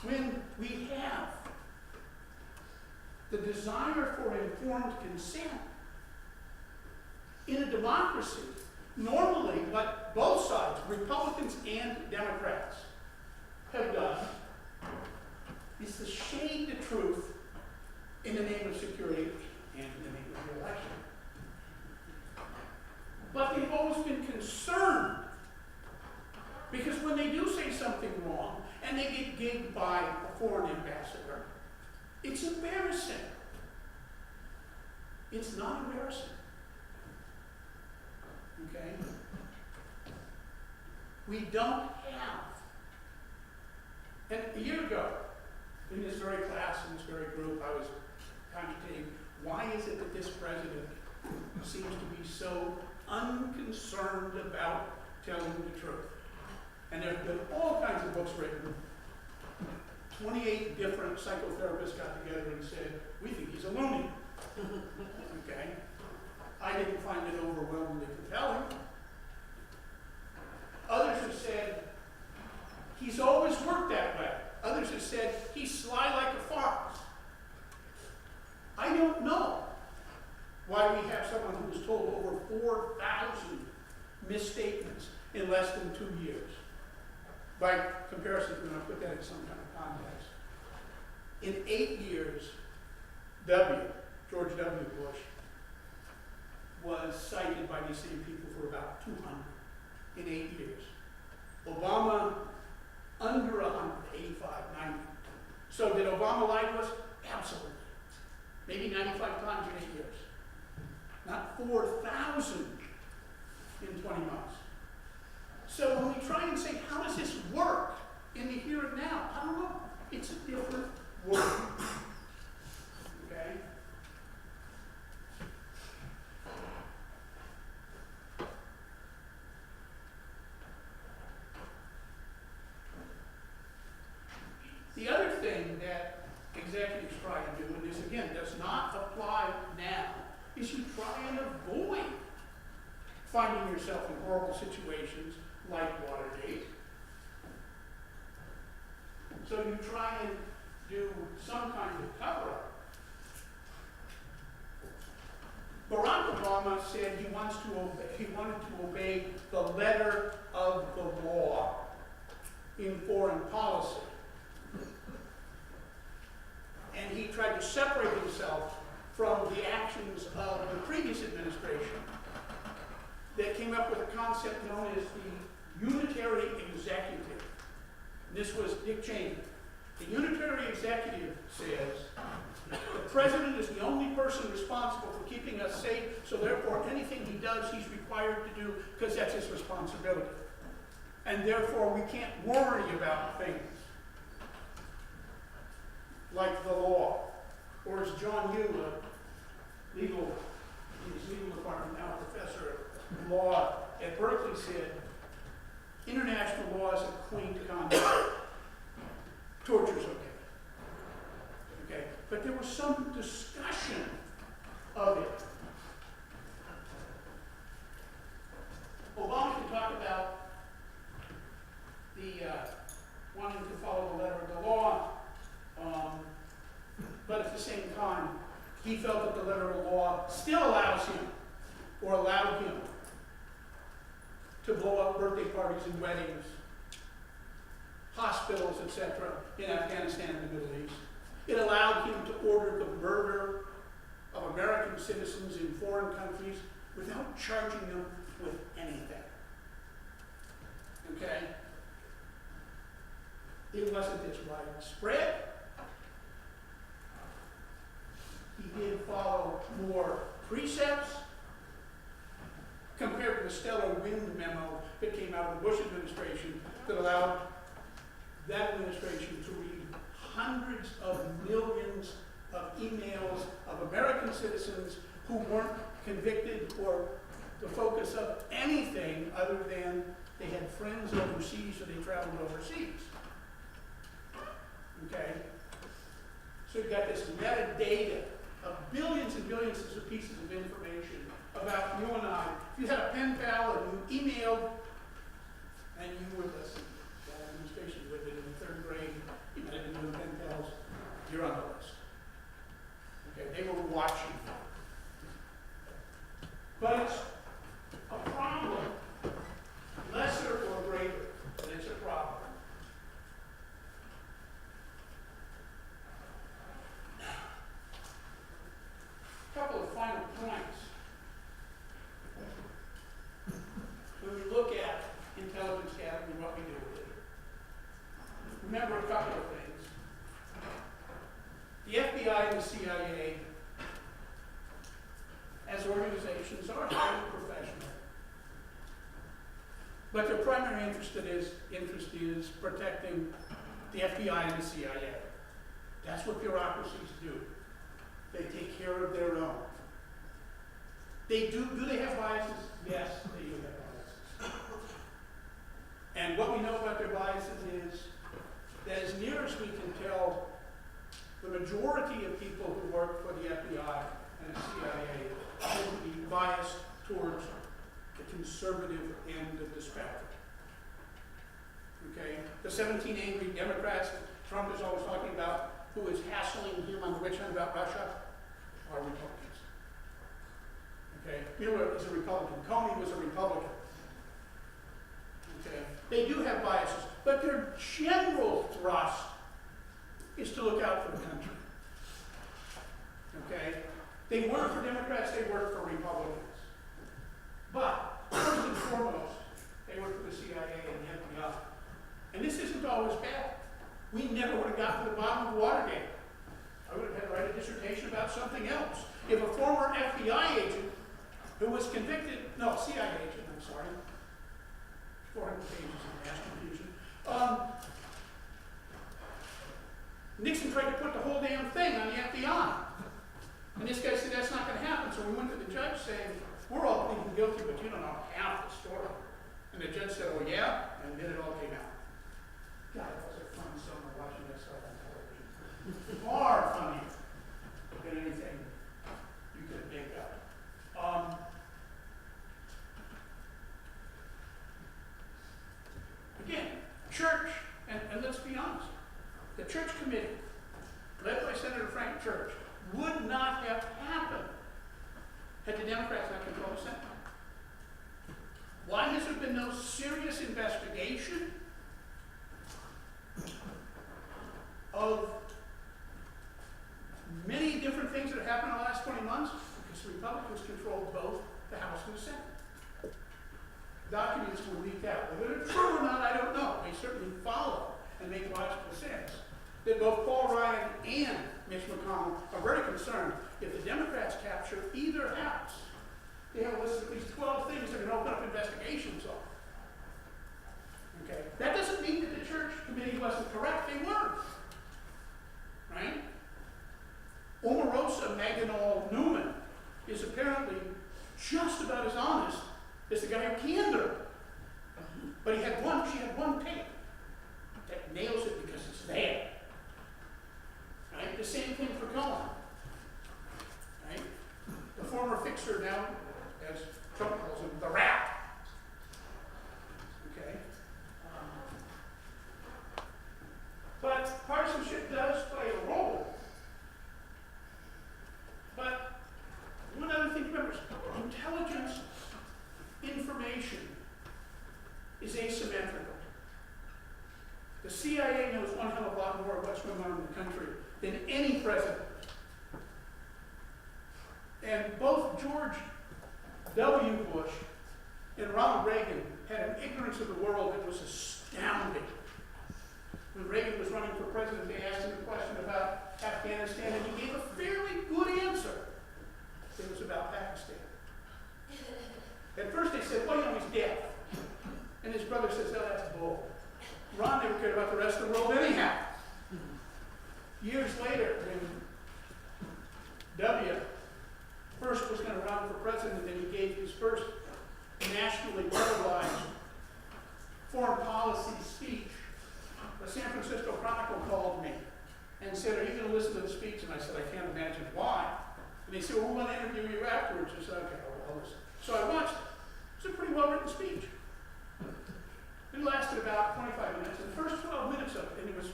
when we have the desire for informed consent in a democracy, normally what both sides, Republicans and Democrats, have done is to shade the truth in the name of security and in the name of the election. But they've always been concerned because when they do say something wrong and they get gigged by a foreign ambassador, it's embarrassing. It's not embarrassing. Okay? We don't have. And a year ago, in this very class, in this very group, I was cogitating, why is it that this president seems to be so unconcerned about telling the truth? And there have been all kinds of books written. 28 different psychotherapists got together and said, we think he's a loony. Okay? I didn't find it overwhelmingly compelling. Others have said, he's always worked that way. Others have said, he's sly like a fox. I don't know why we have someone who was told over 4,000 misstatements in less than 2 years. By comparison, we're going to put that in some kind of context. In 8 years, George W. Bush, was cited by these same people for about 200 in 8 years. Obama, under 100, 85, 90. So did Obama lie to us? Absolutely. Maybe 95 times in 8 years. Not 4,000 in 20 months. So when we try and say, how does this work in the here and now? I don't know. It's a different world. Okay? The other thing that executives try to do, and this again does not apply now, is you try and avoid finding yourself in horrible situations like Watergate. So you try and do some kind of cover-up. Barack Obama said he wanted to obey the letter of the law in foreign policy. And he tried to separate himself from the actions of the previous administration that came up with a concept known as the unitary executive. This was Dick Cheney. The unitary executive says the president is the only person responsible for keeping us safe, so therefore anything he does he's required to do because that's his responsibility. And therefore we can't worry about things like the law. Or as John Yoo, in his legal department now, professor of law at Berkeley, said, international law is a quaint concept. Torture's okay. Okay, but there was some discussion of it. Obama can talk about the wanting to follow the letter of the law, but at the same time, he felt that the letter of the law still allows him, or allowed him, to blow up birthday parties and weddings, hospitals, etc., in Afghanistan and the Middle East. It allowed him to order the murder of American citizens in foreign countries without charging them with anything. Okay? It wasn't as widespread. He did follow more precepts compared to the stellar wind memo that came out of the Bush administration that allowed that administration to read hundreds of millions of emails of American citizens who weren't convicted or the focus of anything other than they had friends overseas or they traveled overseas. Okay? So you've got this metadata of billions and billions of pieces of information about you and I. If you had a pen pal and you emailed and you were the administration with it in the 3rd grade, you might have been doing pen pals, you're on the list. Okay, they were watching you. But it's a problem, lesser or greater, but it's a problem. A couple of final points. When we look at intelligence gathering, what we do with it. Remember a couple of things. The FBI and the CIA, as organizations, are highly professional. But their primary interest is protecting the FBI and the CIA. That's what bureaucracies do. They take care of their own. They do they have biases? Yes, they do have biases. And what we know about their biases is that as near as we can tell, the majority of people who work for the FBI and the CIA tend to be biased towards the conservative end of the spectrum. Okay? The 17 angry Democrats that Trump is always talking about, who is hassling him on the witch hunt about Russia, are Republicans. Okay? Miller is a Republican. Comey was a Republican. Okay? They do have biases, but their general thrust is to look out for the country. Okay? They work for Democrats, they work for Republicans. But, first and foremost, they work for the CIA and the FBI. And this isn't always bad. We never would have gotten to the bottom of Watergate. I would have had to write a dissertation about something else. If a former FBI agent who was convicted, no, CIA agent, I'm sorry, 400 pages of mass confusion. Nixon tried to put the whole damn thing on the FBI. And this guy said that's not going to happen. So we went to the judge saying, we're all pleading guilty, but you don't know half the story. And the judge said, oh yeah? And then it all came out. God, it was a fun summer watching that stuff on television. Far funnier than anything you could make up. Had the Democrats not controlled the Senate? Why has there been no serious investigation of many different things that have happened in the last 20 months? Because the Republicans controlled both the House and the Senate. Documents were leaked out. Whether they're true or not, I don't know. They certainly follow and make logical sense. That both Paul Ryan and Mitch McConnell are very concerned if the Democrats capture either house, they have a list of at least 12 things they're going to open up investigations on. Okay? That doesn't mean that the church committee wasn't correct. They weren't. Right? Omarosa Maginal Newman is apparently just about as honest as the guy who canned her. But she had one tape that nails it because it's there. Right? The same thing for Cohen. Right? The former fixer now, as Trump calls him, the rat. Okay? But partisanship does play a role. But one other thing to remember is intelligence information is asymmetrical. The CIA knows one hell of a lot more of what's going on in the country than any president. And both George W. Bush and Ronald Reagan had an ignorance of the world that was astounding. When Reagan was running for president, they asked him a question about Afghanistan, and he gave a fairly good answer. It was about Pakistan. At first they said, well, he's deaf. And his brother says, oh, that's bull. Ron never cared about the rest of the world anyhow. Years later, when W. first was going to run for president, and he gave his first nationally televised foreign policy speech, the San Francisco Chronicle called me and said, are you going to listen to the speech? And I said, I can't imagine why. And they said, well, we want to interview you afterwards. I said, okay, I'll listen. So I watched it. It's a pretty well-written speech. It lasted about 25 minutes. And the first 12 minutes of it, and it was,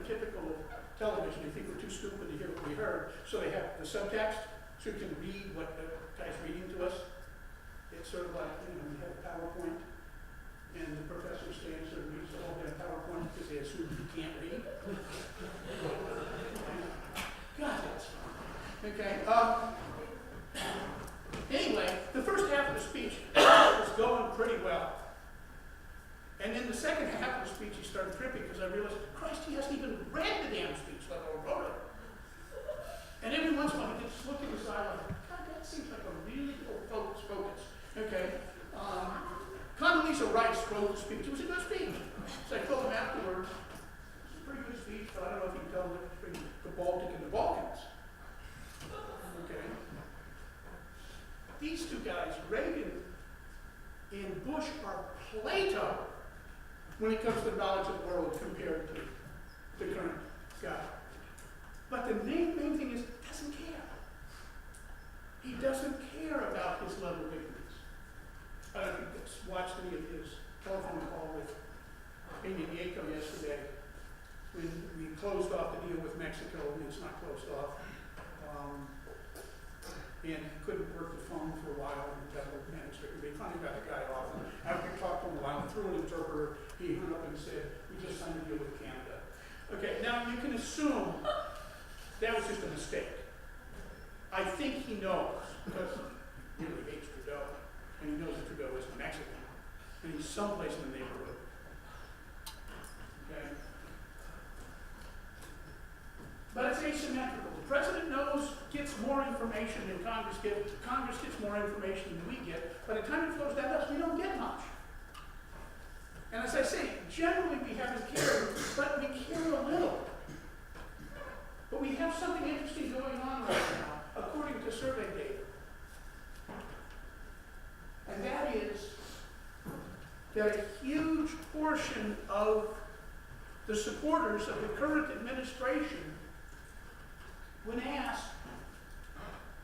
typical of television. They think we're too stupid to hear what we heard. So they have the subtext, so you can read what the guy's reading to us. It's sort of like, we have a PowerPoint, and the professor stands there and reads the whole damn PowerPoint because they assume you can't read. God, that's fun. Okay. Anyway, the first half of the speech was going pretty well. And in the second half of the speech, he started tripping because I realized, Christ, he hasn't even read the damn speech, let alone wrote it. And every once in a while, he just looked at his eye like, God, that seems like a really focus. Okay. Condoleezza Rice wrote the speech. It was a good speech. So I told him afterwards, it's a pretty good speech, but I don't know if you can tell the difference between the Baltic and the Balkans. Okay. These two guys, Reagan and Bush, are Plato when it comes to knowledge of the world compared to the current guy. But the main thing is, he doesn't care. He doesn't care about his level of ignorance. I don't know if you watched any of his telephone call with Amy Nieto yesterday when we closed off the deal with Mexico, and it's not closed off. And couldn't work the phone for a while, and got a little panic stricken. They finally got the guy off. And after we talked to him a while, and through an interpreter, he hung up and said, we just signed a deal with Canada. Okay, now you can assume that was just a mistake. I think he knows, because he really hates Trudeau, and he knows that Trudeau is Mexican, and he's someplace in the neighborhood. Okay? But it's asymmetrical. The president gets more information than Congress gets. Congress gets more information than we get. By the time it flows down to us, we don't get much. And as I say, generally we haven't cared, but we care a little. But we have something interesting going on right now, according to survey data. And that is that a huge portion of the supporters of the current administration, when asked,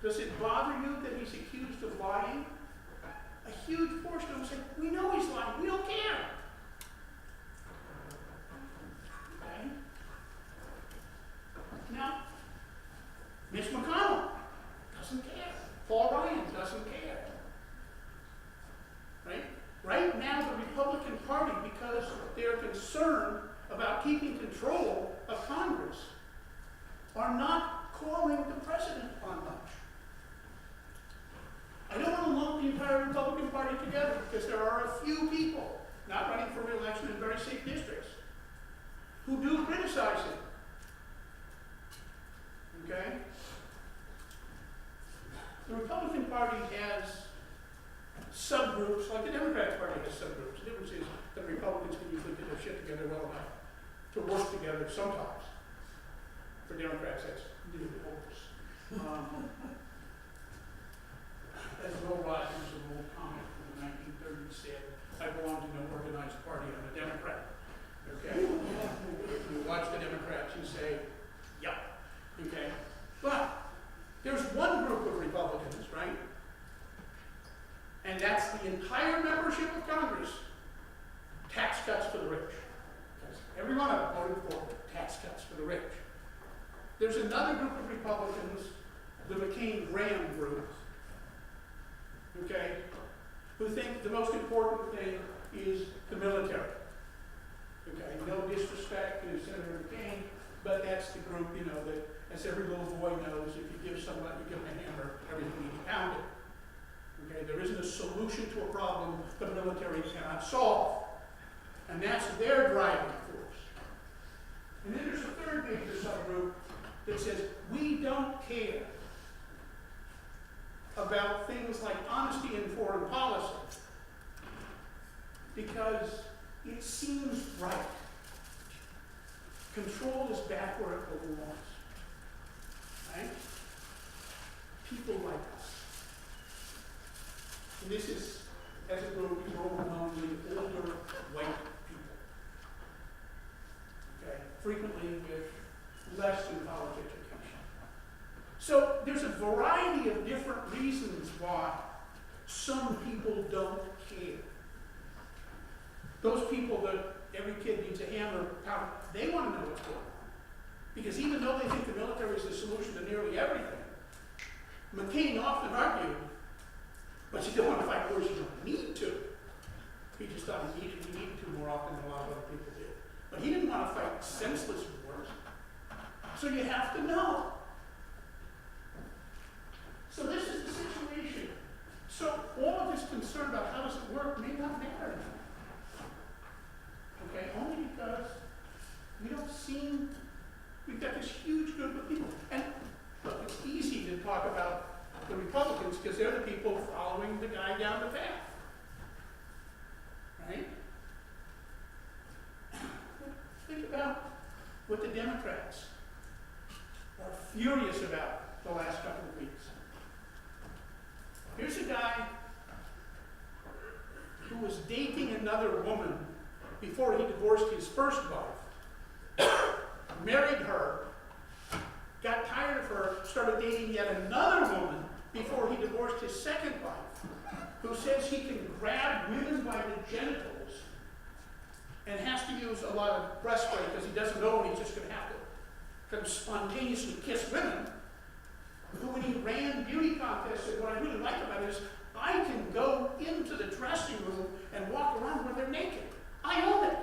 does it bother you that he's accused of lying? A huge portion of them say, we know he's lying, we don't care. Okay? Now, Mitch McConnell doesn't care. Paul Ryan doesn't care. Right? Right now, the Republican Party, because they're concerned about keeping control of Congress, are not calling the president on much. I don't want to lump the entire Republican Party together because there are a few people not running for re-election in very safe districts who do criticize him. Okay? The Republican Party has subgroups, like the Democratic Party has subgroups. The difference is that Republicans can usually get their shit together well enough to work together sometimes. For Democrats, that's really hopeless. As Will Rogers, an old comic from the 1930s, said, I belong to no organized party, I'm a Democrat. Okay? You watch the Democrats, you say, yep. Okay? But there's one group of Republicans, right? And that's the entire membership of Congress, tax cuts for the rich. Because every one of them voted for tax cuts for the rich. There's another group of Republicans, the McCain-Graham group, okay, who think the most important thing is the military. Okay, no disrespect to Senator McCain, but that's the group, you know, that, as every little boy knows, if you give somebody, you give them a hammer, everything needs pounded. Okay, there isn't a solution to a problem the military cannot solve. And that's their driving force. And then there's a third major subgroup that says, we don't care about things like honesty in foreign policy because it seems right. Control is back where it belongs. Right? People like us. And this is, as a group, these are overwhelmingly older white people. Okay? Frequently with less than college education. So there's a variety of different reasons why some people don't care. Those people that every kid needs a hammer, power, they want to know what's going on. Because even though they think the military is the solution to nearly everything, McCain often argued, but you don't want to fight wars you don't need to. He just thought he needed to more often than a lot of other people did. But he didn't want to fight senseless wars. So you have to know. So this is the situation. So all of this concern about how does it work may not matter now. Okay, only because we don't seem, we've got this huge group of people. And look, it's easy to talk about the Republicans because they're the people following the guy down the path. Right? Think about what the Democrats are furious about the last couple of weeks. Here's a guy who was dating another woman before he divorced his first wife, married her, got tired of her, started dating yet another woman before he divorced his second wife, who says he can grab women by the genitals and has to use a lot of breast spray because he doesn't know when he's just going to have to kind of spontaneously kiss women. Who, when he ran beauty contests, said, what I really like about it is I can go into the dressing room and walk around where they're naked. I own it.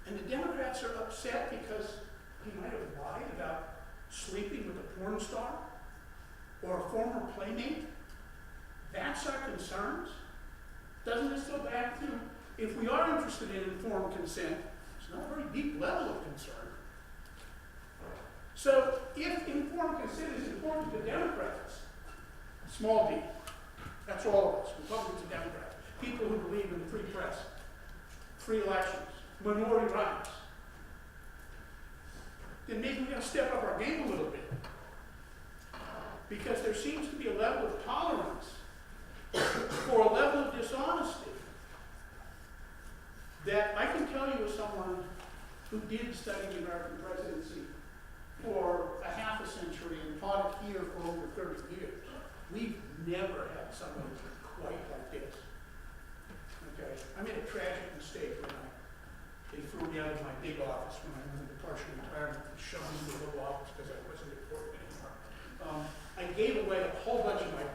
And the Democrats are upset because he might have lied about sleeping with a porn star or a former playmate. That's our concerns. Doesn't this go back to, if we are interested in informed consent, it's not a very deep level of concern. So, if informed consent is important to Democrats, small d, that's all of us, Republicans and Democrats, people who believe in free press, free elections, minority rights, then maybe we've got to step up our game a little bit. Because there seems to be a level of tolerance for a level of dishonesty that I can tell you as someone who did study the American presidency for a half a century and taught it here for over 30 years. We've never had somebody quite like this. Okay? I made a tragic mistake when they threw me out of my big office when I went into partial retirement and shoved me into a little office because I wasn't important anymore. I gave away a whole bunch of my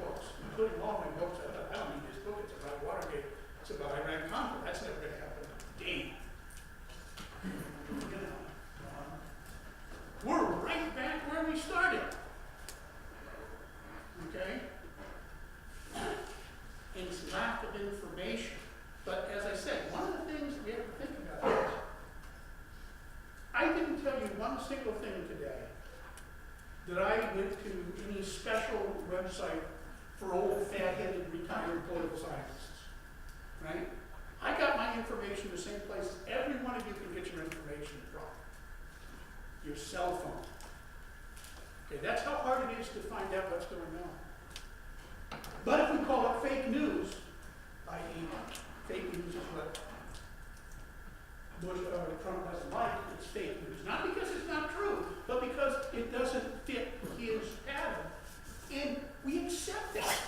website for old, fat-headed, retired political scientists, right? I got my information the same place every one of you can get your information from. Your cell phone. Okay, that's how hard it is to find out what's going on. But if we call it fake news, i.e. fake news is what Trump doesn't like, it's fake news. Not because it's not true, but because it doesn't fit his pattern. And we accept that.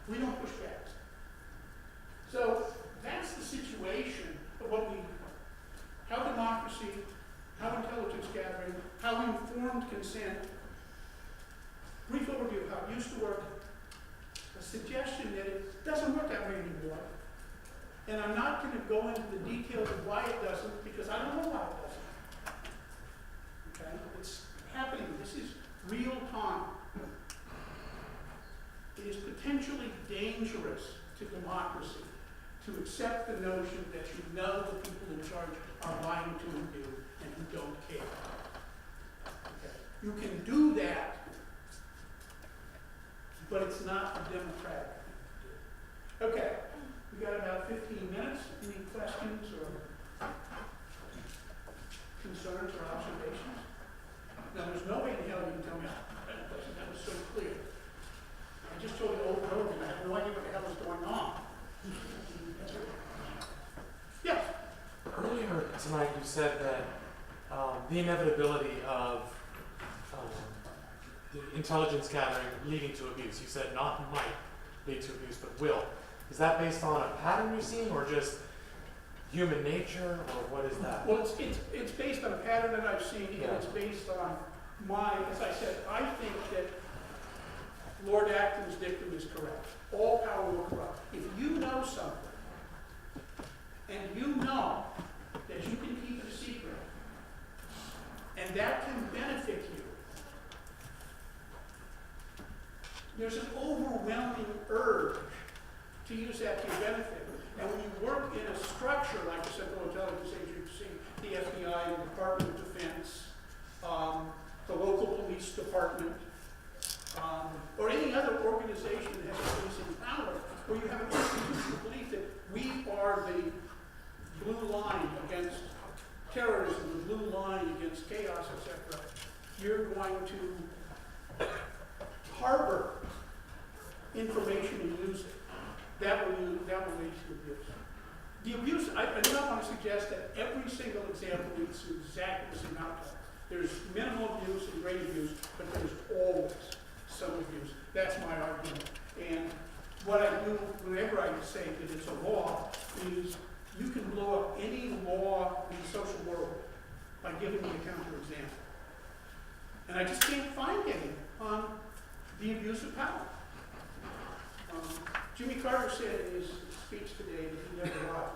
We don't push back. So that's the situation of how democracy, how intelligence gathering, how informed consent, brief overview of how it used to work, a suggestion that it doesn't work that way anymore. And I'm not going to go into the details of why it doesn't, because I don't know why it doesn't. Okay? It's happening. This is real time. It is potentially dangerous to democracy to accept the notion that you know the people in charge are lying to you and who don't care. Okay. You can do that, but it's not a democratic thing to do. Okay, we got about 15 minutes. Any questions or concerns or observations? Now, there's no way in hell you can tell me that was so clear. I just told you over and over again, I have no idea what the hell is going on. Yeah. Earlier tonight you said that the inevitability of the intelligence gathering leading to abuse. You said not might lead to abuse, but will. Is that based on a pattern you're seeing, or just human nature, or what is that? Well, it's based on a pattern that I've seen, and it's based on as I said, I think that Lord Acton's dictum is correct. All power will corrupt. If you know something, and you know that you can keep it a secret, and that can benefit you, there's an overwhelming urge to use that to your benefit. And when you work in a structure like the Central Intelligence Agency, the FBI, the Department of Defense, the local police department, or any other organization that has policing power, where you have an institutional belief that we are the blue line against terrorism, the blue line against chaos, etc., you're going to harbor information and use it. That will lead to abuse. The abuse, I do not want to suggest that every single example leads to exactly the same outcome. There's minimal abuse and great abuse, but there's always some abuse. That's my argument. And what I do whenever I say that it's a law is you can blow up any law in the social world by giving me a counterexample. And I just can't find any on the abuse of power. Jimmy Carter said in his speech today that he never lied.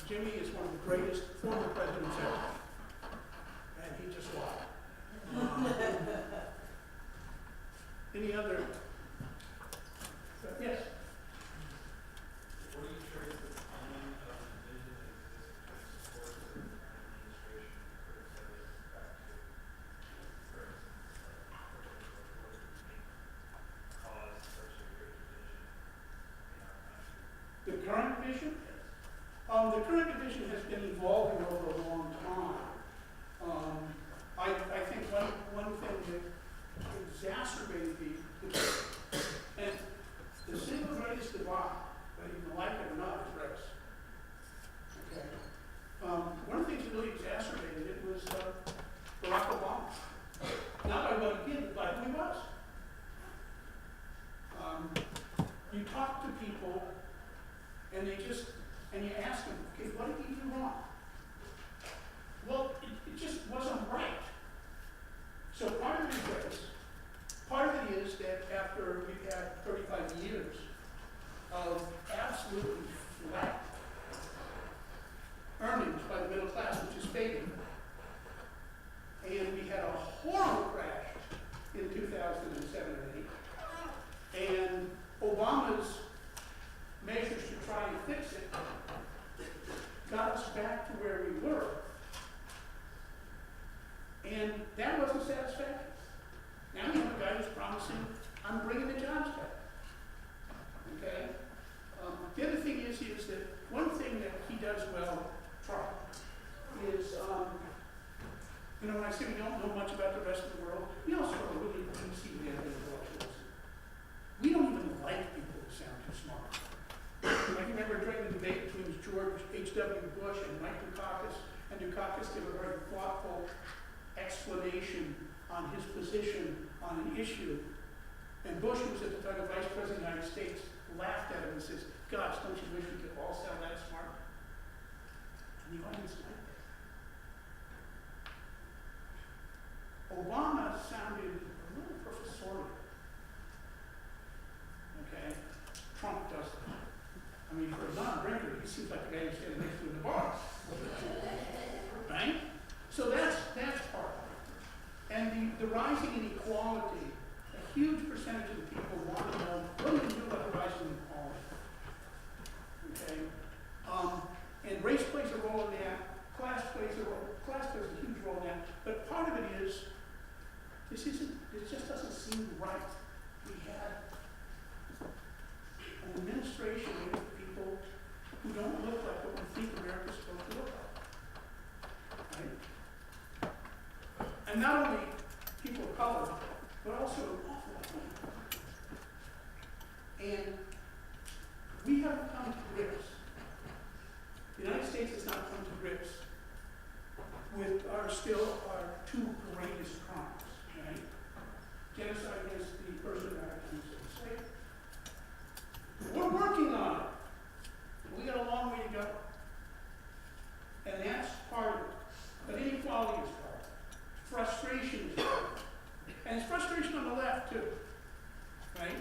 Jimmy is one of the greatest former presidents ever. And he just lied. Any other? Yes? What do you trace the timing of the division that exists between support of the administration and criticism back to, for instance, what do you think caused such a great division in our country? The current division? Yes. The current division has been evolving over a long time. I think one thing that exacerbated and the single greatest divide, whether you like it or not, is race. Okay. One of the things that really exacerbated it was Barack Obama. Not by what he did, but by who he was. You talk to people, and you ask them, okay, what did he do wrong? Well, it just wasn't right. So part of it is race. Part of it is that after we've had 35 years of absolutely flat earnings by the middle class, which is fading, and we had a horrible crash in 2007 and 8, and Obama's measures to try and fix it got us back to where we were, and that wasn't satisfactory. his position on an issue. And Bush, who was at the time the Vice President of the United States, laughed at him and says, "Gosh, don't you wish we could all sound that smart?" And the audience liked it. Obama sounded a little professorial. Okay? Trump doesn't. I mean, for a non-drinker, he seems like the guy who's standing next to in the bar. Right? So that's part of it. And the rising inequality, a huge percentage of the people want to know, what do we do about the rising inequality? Okay? And race plays a role in that, class plays a huge role in that, but part of it is, it just doesn't seem right. We had an administration with people who don't look like what we think America's supposed to look like. Right? And not only people of color, but also an awful lot of women. And we haven't come to grips. The United States has not come to grips with our two greatest crimes, right? Genocide against the First Americans and slavery. We're working on it. We got a long way to go. And that's part of it. But inequality is part of it. Frustration is part of it. And it's frustration on the left, too. Right?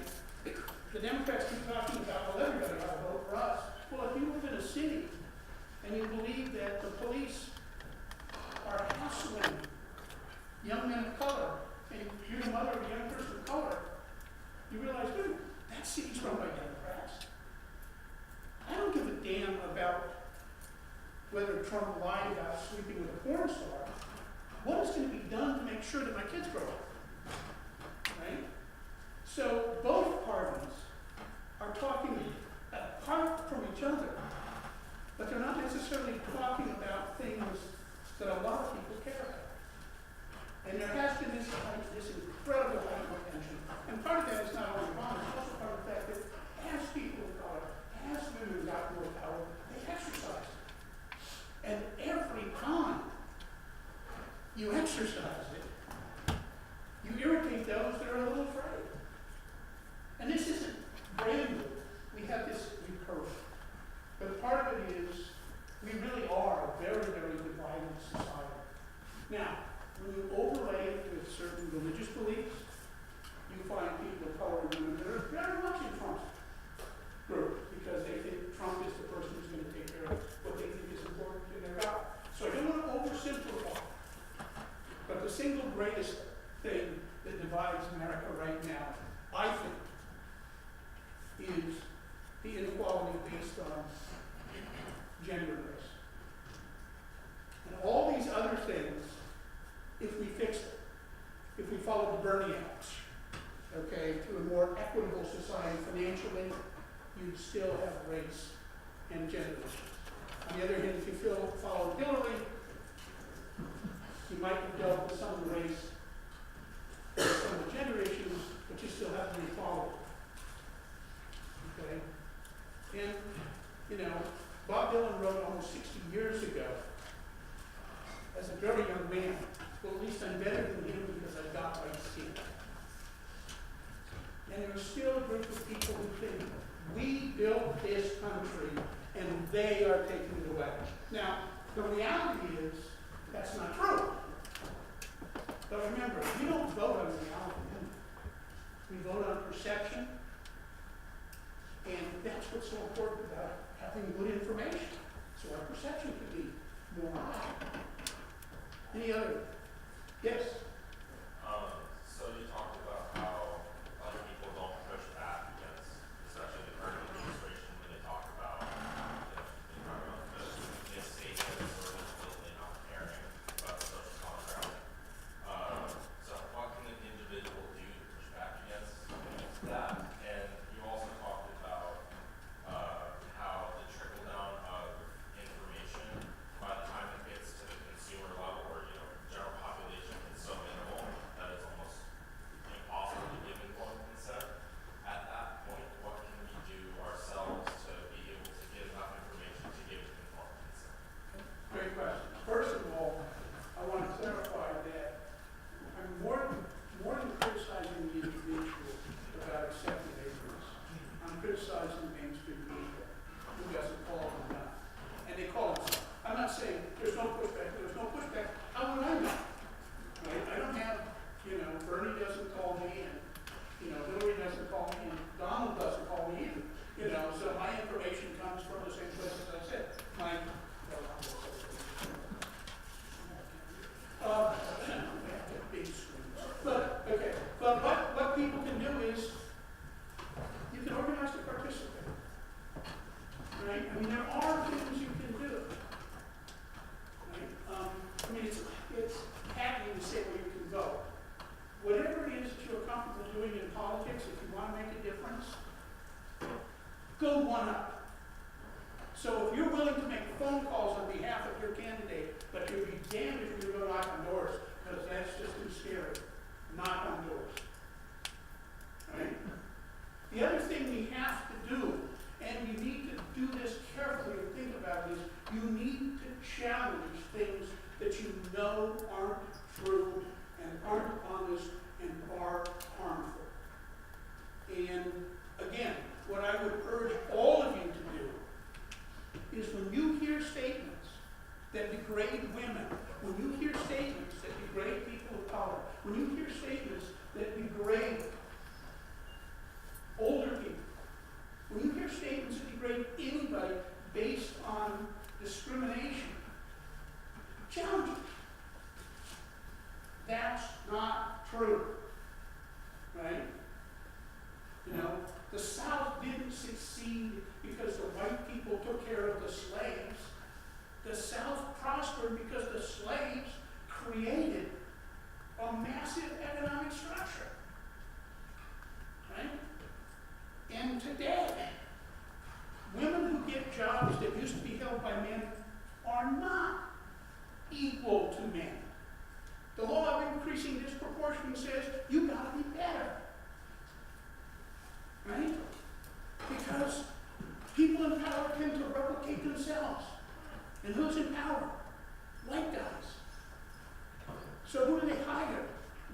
The Democrats keep talking about, well, everybody ought to vote for us. Well, if you live in a city and you believe that the police are hassling young men of color, and you're the mother of a young person of color, you realize, dude, that city's run by Democrats. I don't give a damn about whether Trump lied about sleeping with a porn star. What is going to be done to make sure that my kids grow up? Right? So both parties are talking apart from each other, but they're not necessarily talking about things that a lot of people care about. And there has been this incredible heightened tension. And part of that is not only wrong, it's also part of the fact that as people of color, as women got more power, they exercised it. And every time you exercise it, you irritate those that are a little afraid. And this isn't brand new. We have this recursion. But part of it is we really are a very, very divided society. Now, when you overlay it with certain religious beliefs, you find people of color and women that are very much in Trump's group because they think Trump is the person who's going to take care of what they think is important to their God. So I don't want to oversimplify. But the single greatest thing that divides America right now, I think, is the inequality based on gender and race. And all these other things, if we fix it, if we follow the Bernie Acts, okay, to a more equitable society financially, you'd still have race and gender issues. On the other hand, if you follow Hillary, you might have dealt with some of the race and some of the gender issues, but you still have the equality. Okay? And, Bob Dylan wrote almost 60 years ago, as a very young man, well, at least I'm better than him because I've got what I see. And there's still a group of people who think, we built this country and they are taking it away. Now, the reality is, that's not true. But remember, we don't vote on reality. We vote on perception. And that's what's so important about having good information. So our perception can be more high. Any other? Yes? So you talked about how a lot of people don't push back against, especially the current administration, when they talk about, the misstatements or completely not caring about the social contract. So what can an individual doing in politics, if you want to make a difference, go one up. So if you're willing to make phone calls on behalf of your candidate, but you'll be damned if you go knock on doors, because that's just too scary. Knock on doors. Right? The other thing we have to do, and you need to do this carefully and think about it, is you need to challenge things that you know aren't true and aren't honest and are harmful. And again, what I would urge all of you to do is when you hear statements that degrade women, when you hear statements that degrade people of color, when you hear statements that degrade older people, when you hear statements that degrade anybody based on discrimination, challenge it. That's not true. Right? You know, the South didn't succeed because the white people took care of the slaves. The South prospered because the slaves created a massive economic structure. Right? And today, women who get jobs that used to be held by men are not equal to men. The law of increasing disproportion says you gotta be better. Right? Because people in power tend to replicate themselves. And who's in power? White guys. So who do they hire?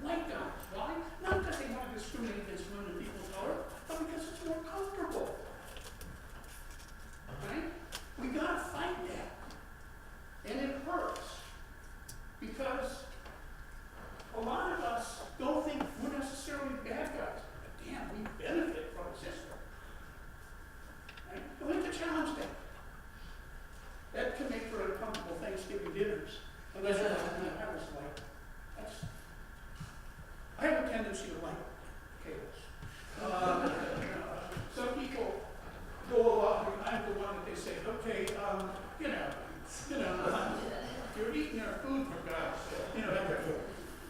White guys. Why? Not because they want to discriminate against women and people of color, but because it's more comfortable. Right? We gotta fight that. And it hurts. Because a lot of us don't think we're necessarily bad guys. But damn, we benefit from the system. Right? And we have to challenge that. That can make for uncomfortable Thanksgiving dinners. Unless you're like, I was like, that's, I have a tendency to like chaos. Some people go along, I'm the one that they say, okay, you're eating our food for God's sake, that kind of thing.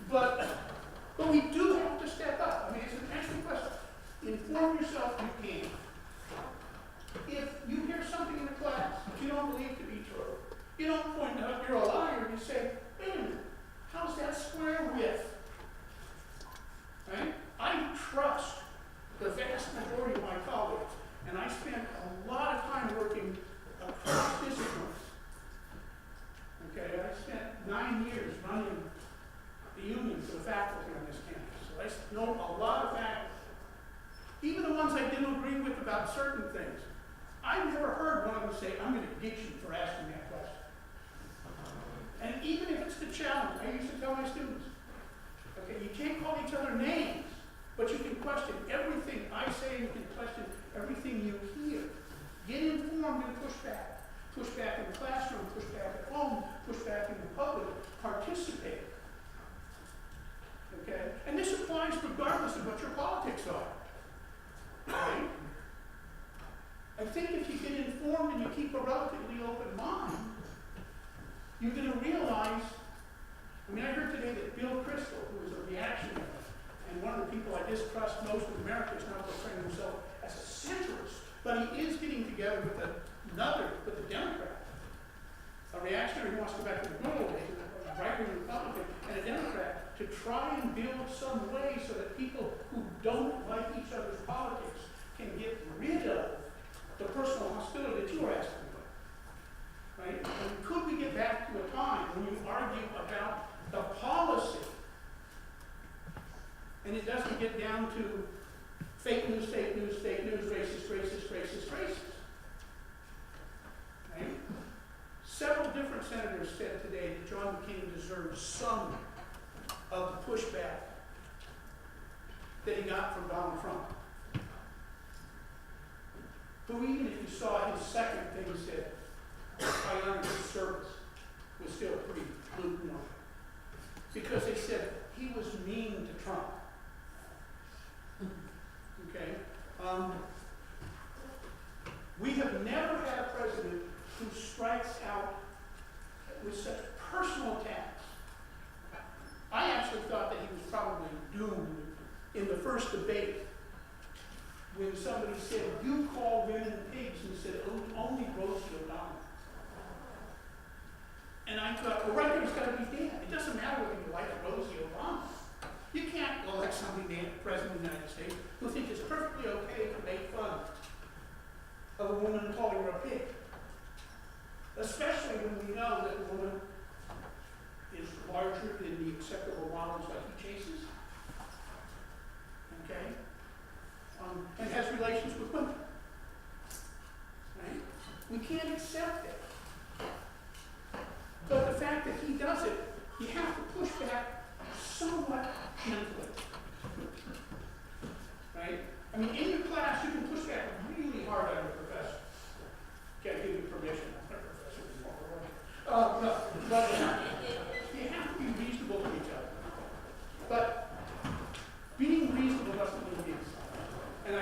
But we do have to step up. I mean, it's an actual question. Inform yourself you can. If you hear something in the class that you don't believe to be true, you don't point out you're a liar, you say, wait a minute, how's that square with? Right? I trust the vast majority of my colleagues, and I spent a lot of time working across disciplines. Okay, I spent 9 years running the union for the faculty on this campus. So I know a lot of faculty. Even the ones I didn't agree with about certain things. I've never heard one of them say, I'm going to get you for asking that question. And even if it's the challenge, I used to tell my students, okay, you can't call each other names, but you can question everything I say, you can question everything you hear. Get informed and push back. Push back in the classroom, push back at home, push back in the public, participate. Okay? And this applies regardless of what your politics are. Right? I think if you get informed and you keep a relatively open mind, you're going to realize, I heard today that Bill Kristol, who is a reactionary, and one of the people I distrust most in America, is now portraying himself as a centrist, but he is getting together with a Democrat, a reactionary who wants to go back to the good old days, a right-wing Republican, and a Democrat, to try and build some way so that people who don't like each other's politics can get rid of the personal hostility that you are asking about. Right? And could we get back to a time when you argue about the policy and it doesn't get down to fake news, racist, racist. Right? Several different senators said today that John McCain deserves some of the pushback that he got from Donald Trump. Who, even if you saw his second thing, said, I learned his service was still pretty lukewarm. Because they said he was mean to Trump. Okay? We have never had a president who strikes out with such personal attacks. I actually thought that he was probably doomed in the first debate, when somebody said, you call women pigs, and he said, only Rosie O'Donnell. And I thought, well, right there, it's got to be Dan. It doesn't matter whether you like Rosie O'Donnell. You can't elect somebody named President of the United States who thinks it's perfectly okay to make fun of a woman and calling her a pig. Especially when we know that the woman is larger than the acceptable models that he chases. Okay? And has relations with women. Right? We can't accept it. But the fact that he does it, you have to push back somewhat gently. Right? I mean, in your class, you can push back really hard on a professor. Can't give you permission. I'm not a professor anymore. No, but you have to be reasonable to each other. But being reasonable doesn't mean being solid. And